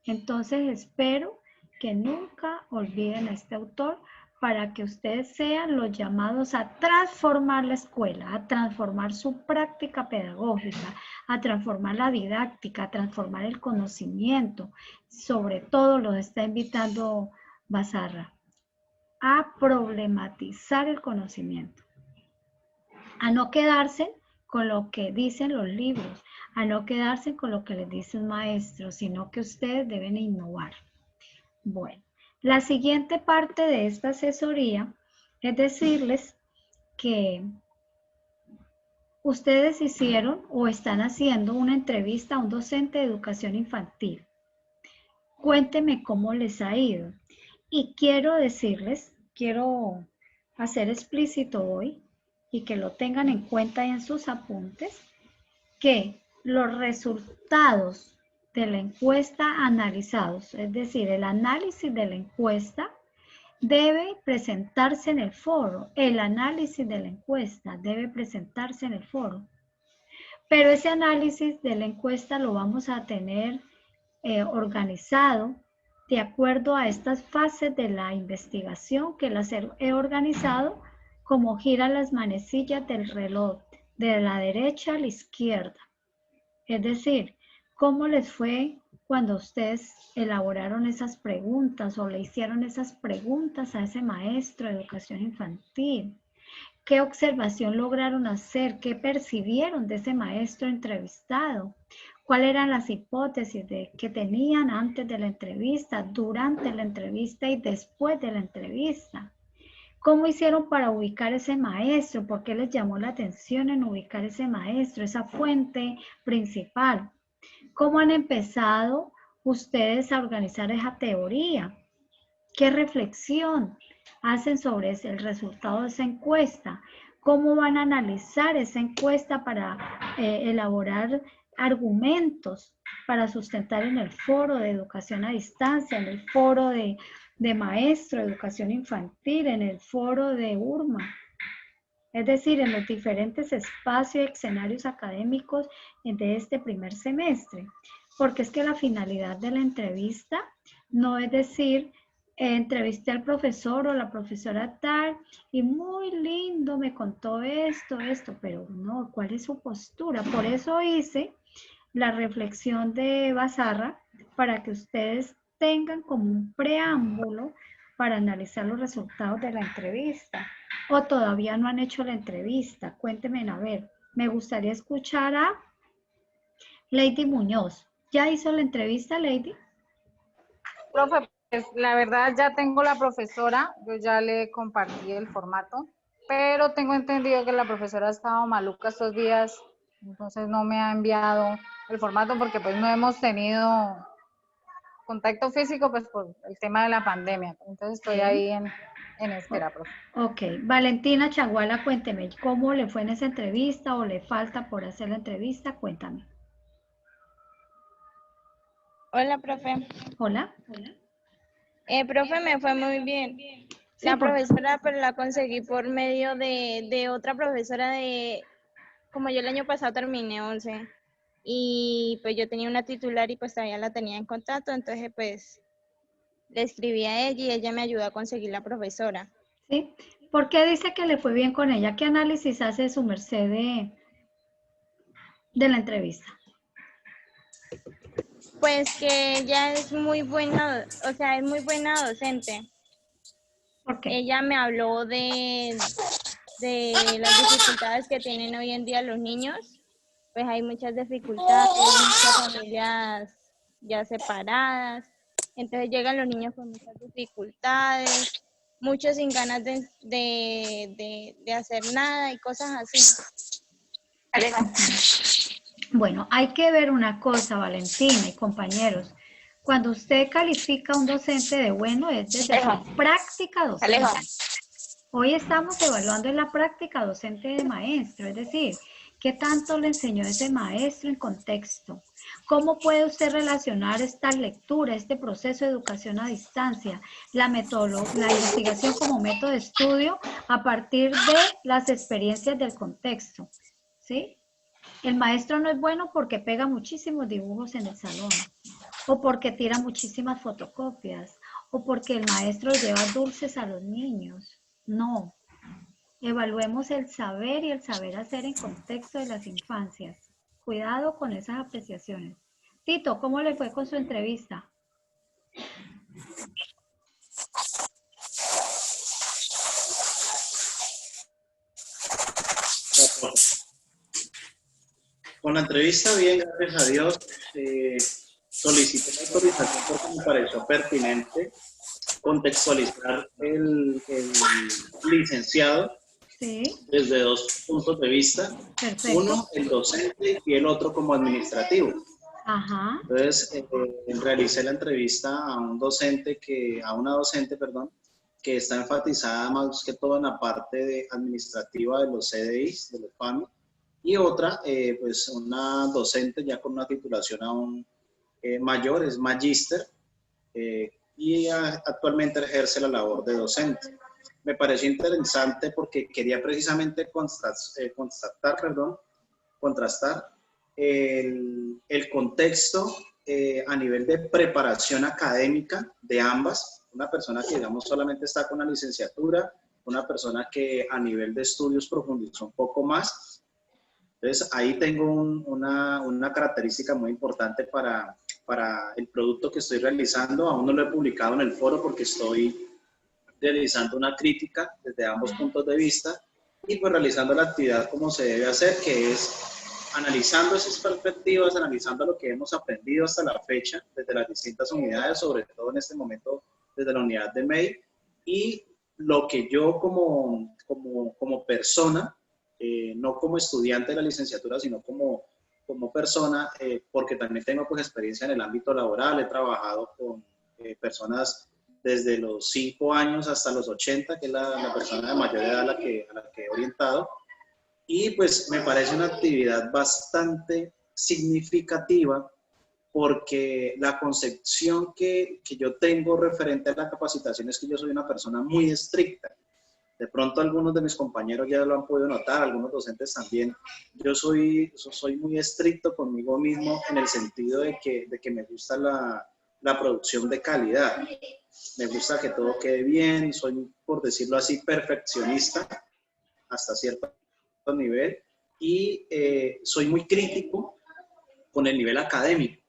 Entonces espero que nunca olviden a este autor para que ustedes sean los llamados a transformar la escuela, a transformar su práctica pedagógica, a transformar la didáctica, a transformar el conocimiento. Sobre todo los está invitando Basarra a problematizar el conocimiento, a no quedarse con lo que dicen los libros, a no quedarse con lo que les dice un maestro, sino que ustedes deben innovar. Bueno, la siguiente parte de esta asesoría es decirles que ustedes hicieron o están haciendo una entrevista a un docente de educación infantil. Cuéntenme cómo les ha ido. Y quiero decirles, quiero hacer explícito hoy y que lo tengan en cuenta en sus apuntes, que los resultados de la encuesta analizados, es decir, el análisis de la encuesta debe presentarse en el foro. El análisis de la encuesta debe presentarse en el foro. Pero ese análisis de la encuesta lo vamos a tener organizado de acuerdo a estas fases de la investigación que las he organizado como gira las manecillas del reloj, de la derecha a la izquierda. Es decir, ¿cómo les fue cuando ustedes elaboraron esas preguntas o le hicieron esas preguntas a ese maestro de educación infantil? ¿Qué observación lograron hacer? ¿Qué percibieron de ese maestro entrevistado? ¿Cuáles eran las hipótesis que tenían antes de la entrevista, durante la entrevista y después de la entrevista? ¿Cómo hicieron para ubicar ese maestro? ¿Por qué les llamó la atención en ubicar ese maestro, esa fuente principal? ¿Cómo han empezado ustedes a organizar esa teoría? ¿Qué reflexión hacen sobre el resultado de esa encuesta? ¿Cómo van a analizar esa encuesta para elaborar argumentos para sustentar en el foro de educación a distancia, en el foro de maestro de educación infantil, en el foro de URMA? Es decir, en los diferentes espacios y escenarios académicos de este primer semestre. Porque es que la finalidad de la entrevista no es decir, entrevisté al profesor o la profesora tal y muy lindo me contó esto, pero no, ¿cuál es su postura? Por eso hice la reflexión de Bazarra para que ustedes tengan como un preámbulo para analizar los resultados de la entrevista. O todavía no han hecho la entrevista. Cuéntenme, a ver, me gustaría escuchar a Lady Muñoz. ¿Ya hizo la entrevista, Lady? Profe, pues la verdad ya tengo la profesora, yo ya le compartí el formato, pero tengo entendido que la profesora ha estado maluca estos días, entonces no me ha enviado el formato porque pues no hemos tenido contacto físico pues por el tema de la pandemia. Entonces estoy ahí en espera, profe. Ok, Valentina Chaguala, cuénteme, ¿cómo le fue en esa entrevista o le falta por hacer la entrevista? Cuéntame. Hola, profe. Hola. Profe, me fue muy bien. La profesora, pero la conseguí por medio de otra profesora como yo el año pasado terminé 11 y pues yo tenía una titular y pues todavía la tenía en contacto, entonces pues le escribí a ella y ella me ayudó a conseguir la profesora. ¿Sí? ¿Por qué dice que le fue bien con ella? ¿Qué análisis hace su merced de la entrevista? Pues que ella es muy buena, o sea, es muy buena docente. ¿Por qué? Ella me habló de las dificultades que tienen hoy en día los niños. Pues hay muchas dificultades, muchas familias ya separadas. Entonces llegan los niños con muchas dificultades, muchos sin ganas de hacer nada y cosas así. Bueno, hay que ver una cosa, Valentina y compañeros. Cuando usted califica a un docente de bueno, es desde su práctica docente. Hoy estamos evaluando en la práctica docente de maestro, es decir, ¿qué tanto le enseñó ese maestro en contexto? ¿Cómo puede usted relacionar esta lectura, este proceso de educación a distancia, la investigación como método de estudio a partir de las experiencias del contexto? ¿Sí? El maestro no es bueno porque pega muchísimos dibujos en el salón, o porque tira muchísimas fotocopias, o porque el maestro lleva dulces a los niños. No. Evaluemos el saber y el saber hacer en contexto de las infancias. Cuidado con esas apreciaciones. Tito, ¿cómo le fue con su entrevista? Con la entrevista bien, gracias a Dios. Solicité la autorización porque me pareció pertinente contextualizar el licenciado desde dos puntos de vista. Perfecto. Uno, el docente, y el otro como administrativo. Ajá. Entonces, realicé la entrevista a una docente que está enfatizada más que todo en la parte administrativa de los CDIs, de los PAMI, y otra, pues una docente ya con una titulación aún mayor, es magíster, y actualmente ejerce la labor de docente. Me pareció interesante porque quería precisamente contrastar el contexto a nivel de preparación académica de ambas. Una persona que, digamos, solamente está con la licenciatura, una persona que a nivel de estudios profundizó un poco más. Entonces, ahí tengo una característica muy importante para el producto que estoy realizando. Aún no lo he publicado en el foro porque estoy realizando una crítica desde ambos puntos de vista y pues realizando la actividad como se debe hacer, que es analizando esas perspectivas, analizando lo que hemos aprendido hasta la fecha desde las distintas unidades, sobre todo en este momento desde la unidad de MEI, y lo que yo como persona, no como estudiante de la licenciatura, sino como persona, porque también tengo pues experiencia en el ámbito laboral, he trabajado con personas desde los 5 años hasta los 80, que es la persona de mayor edad a la que he orientado, y pues me parece una actividad bastante significativa porque la concepción que yo tengo referente a la capacitación es que yo soy una persona muy estricta. De pronto algunos de mis compañeros ya lo han podido notar, algunos docentes también. Yo soy muy estricto conmigo mismo en el sentido de que me gusta la producción de calidad. Me gusta que todo quede bien, soy, por decirlo así, perfeccionista hasta cierto nivel y soy muy crítico con el nivel académico.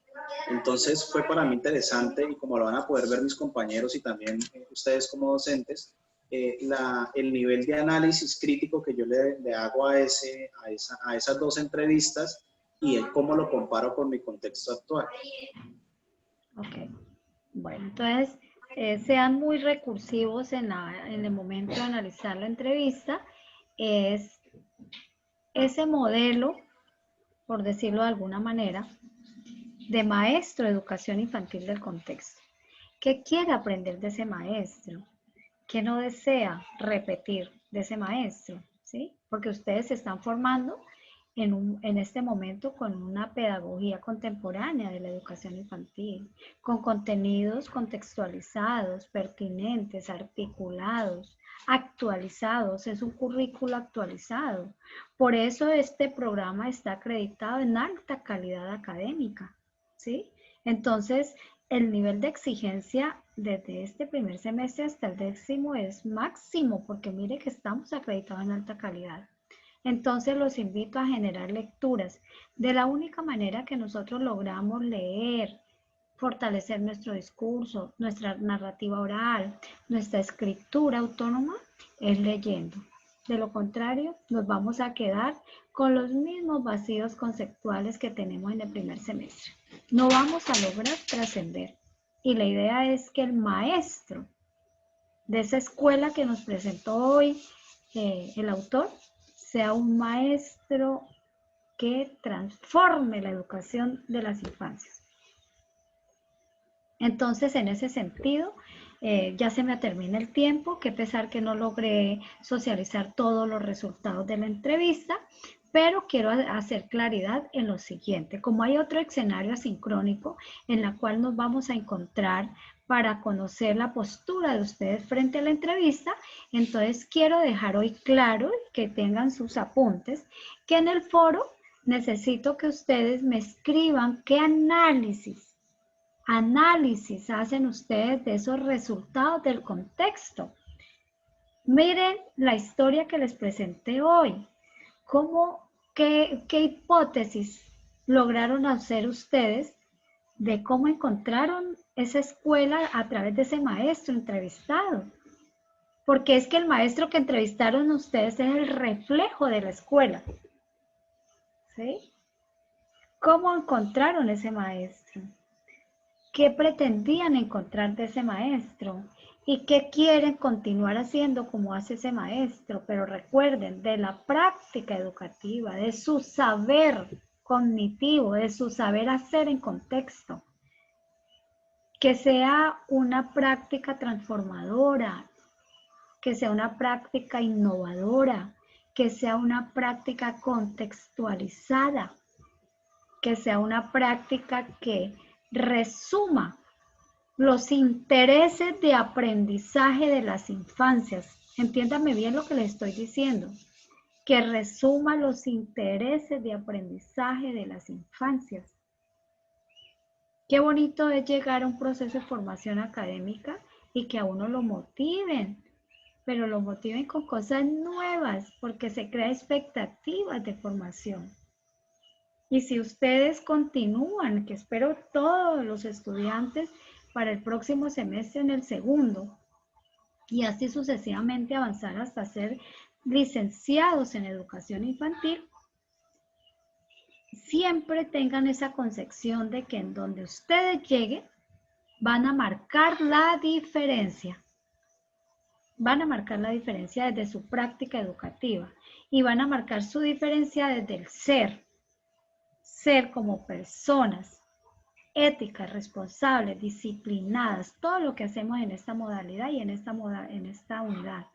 Entonces fue para mí interesante, y como lo van a poder ver mis compañeros y también ustedes como docentes, el nivel de análisis crítico que yo le hago a esas dos entrevistas y el cómo lo comparo con mi contexto actual. Ok, bueno, entonces sean muy recursivos en el momento de analizar la entrevista. Es ese modelo, por decirlo de alguna manera, de maestro de educación infantil del contexto. ¿Qué quiere aprender de ese maestro? ¿Qué no desea repetir de ese maestro? ¿Sí? Porque ustedes se están formando en este momento con una pedagogía contemporánea de la educación infantil, con contenidos contextualizados, pertinentes, articulados, actualizados, es un currículo actualizado. Por eso este programa está acreditado en alta calidad académica, ¿sí? Entonces, el nivel de exigencia desde este primer semestre hasta el 10º es máximo, porque mire que estamos acreditados en alta calidad. Entonces los invito a generar lecturas. De la única manera que nosotros logramos leer, fortalecer nuestro discurso, nuestra narrativa oral, nuestra escritura autónoma, es leyendo. De lo contrario, nos vamos a quedar con los mismos vacíos conceptuales que tenemos en el primer semestre. No vamos a lograr trascender. Y la idea es que el maestro de esa escuela que nos presentó hoy el autor sea un maestro que transforme la educación de las infancias. Entonces, en ese sentido, ya se me termina el tiempo, qué pesar que no logré socializar todos los resultados de la entrevista, pero quiero hacer claridad en lo siguiente. Como hay otro escenario asincrónico en la cual nos vamos a encontrar para conocer la postura de ustedes frente a la entrevista, entonces quiero dejar hoy claro, que tengan sus apuntes, que en el foro necesito que ustedes me escriban qué análisis hacen ustedes de esos resultados del contexto. Miren la historia que les presenté hoy. ¿Qué hipótesis lograron hacer ustedes de cómo encontraron esa escuela a través de ese maestro entrevistado? Porque es que el maestro que entrevistaron ustedes es el reflejo de la escuela. ¿Sí? ¿Cómo encontraron ese maestro? ¿Qué pretendían encontrar de ese maestro? ¿Y qué quieren continuar haciendo como hace ese maestro? Pero recuerden, de la práctica educativa, de su saber cognitivo, de su saber hacer en contexto. Que sea una práctica transformadora, que sea una práctica innovadora, que sea una práctica contextualizada, que sea una práctica que resuma los intereses de aprendizaje de las infancias. Entiéndame bien lo que les estoy diciendo. Que resuma los intereses de aprendizaje de las infancias. Qué bonito es llegar a un proceso de formación académica y que a uno lo motiven, pero lo motiven con cosas nuevas, porque se crea expectativas de formación. Y si ustedes continúan, que espero todos los estudiantes para el próximo semestre en el segundo, y así sucesivamente avanzar hasta ser licenciados en educación infantil, siempre tengan esa concepción de que en donde ustedes lleguen van a marcar la diferencia. van a marcar la diferencia desde su práctica educativa y van a marcar su diferencia desde el ser como personas, éticas, responsables, disciplinadas, todo lo que hacemos en esta modalidad y en esta unidad,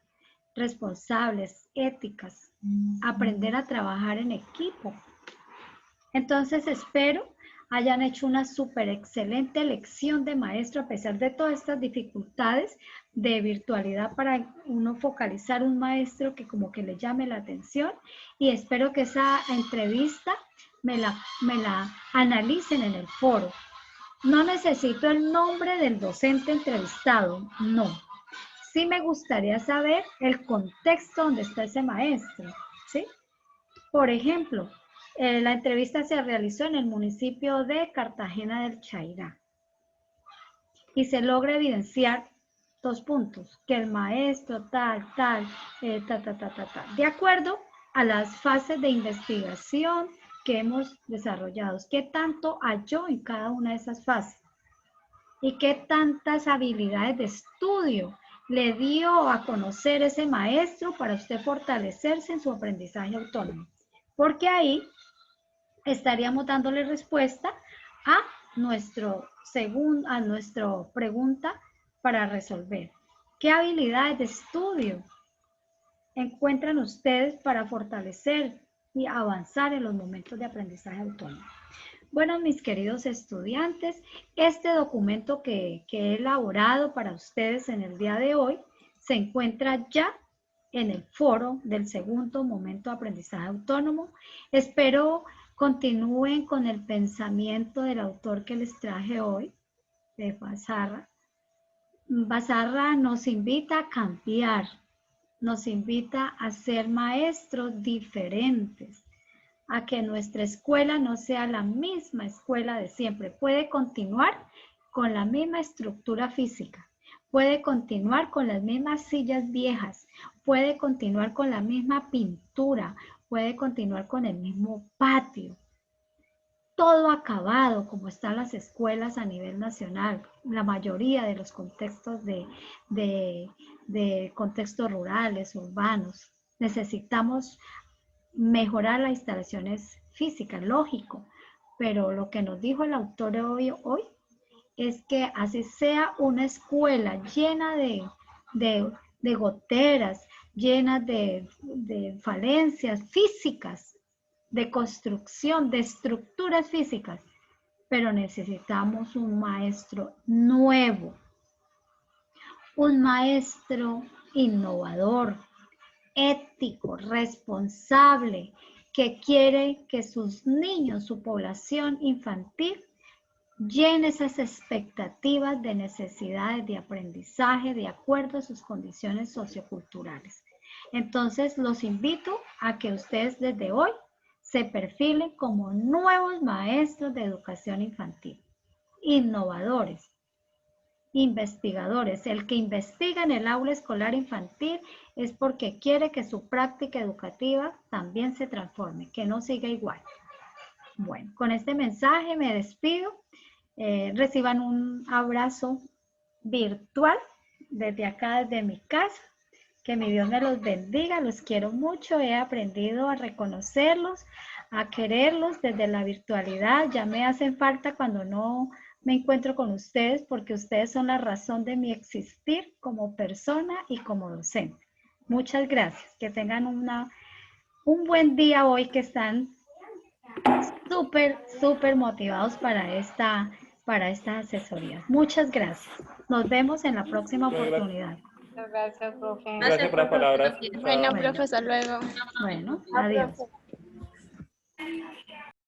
responsables, éticas, aprender a trabajar en equipo. Entonces espero hayan hecho una súper excelente lección de maestro a pesar de todas estas dificultades de virtualidad para uno focalizar un maestro que como que le llame la atención, y espero que esa entrevista me la analicen en el foro. No necesito el nombre del docente entrevistado, no. Sí me gustaría saber el contexto donde está ese maestro, ¿sí? Por ejemplo, la entrevista se realizó en el municipio de Cartagena del Chairá y se logra evidenciar 2 puntos, que el maestro de acuerdo a las fases de investigación que hemos desarrollado, qué tanto halló en cada una de esas fases y qué tantas habilidades de estudio le dio a conocer ese maestro para usted fortalecerse en su aprendizaje autónomo, porque ahí estaríamos dándole respuesta a nuestra pregunta para resolver. ¿Qué habilidades de estudio encuentran ustedes para fortalecer y avanzar en los momentos de aprendizaje autónomo? Bueno, mis queridos estudiantes, este documento que he elaborado para ustedes en el día de hoy se encuentra ya en el foro del segundo momento de aprendizaje autónomo. Espero continúen con el pensamiento del autor que les traje hoy, de Basarra. Basarra nos invita a cambiar, nos invita a ser maestros diferentes, a que nuestra escuela no sea la misma escuela de siempre. Puede continuar con la misma estructura física, puede continuar con las mismas sillas viejas, puede continuar con la misma pintura, puede continuar con el mismo patio. Todo acabado como están las escuelas a nivel nacional, la mayoría de los contextos de contextos rurales, urbanos. Necesitamos mejorar las instalaciones físicas, lógico, pero lo que nos dijo el autor hoy es que así sea una escuela llena de goteras, llena de falencias físicas, de construcción, de estructuras físicas, pero necesitamos un maestro nuevo, un maestro innovador, ético, responsable, que quiere que sus niños, su población infantil, llene esas expectativas de necesidades de aprendizaje de acuerdo a sus condiciones socioculturales. Entonces, los invito a que ustedes desde hoy se perfilen como nuevos maestros de educación infantil, innovadores, investigadores. El que investiga en el aula escolar infantil es porque quiere que su práctica educativa también se transforme, que no siga igual. Bueno, con este mensaje me despido. Reciban un abrazo virtual desde acá, desde mi casa. Que mi Dios me los bendiga, los quiero mucho. He aprendido a reconocerlos, a quererlos desde la virtualidad. Ya me hacen falta cuando no me encuentro con ustedes, porque ustedes son la razón de mi existir como persona y como docente. Muchas gracias. Que tengan un buen día hoy, que están súper motivados para estas asesorías. Muchas gracias. Nos vemos en la próxima oportunidad. Muchas gracias, profe. Gracias por las palabras. Bueno, profe, hasta luego. Bueno, adiós.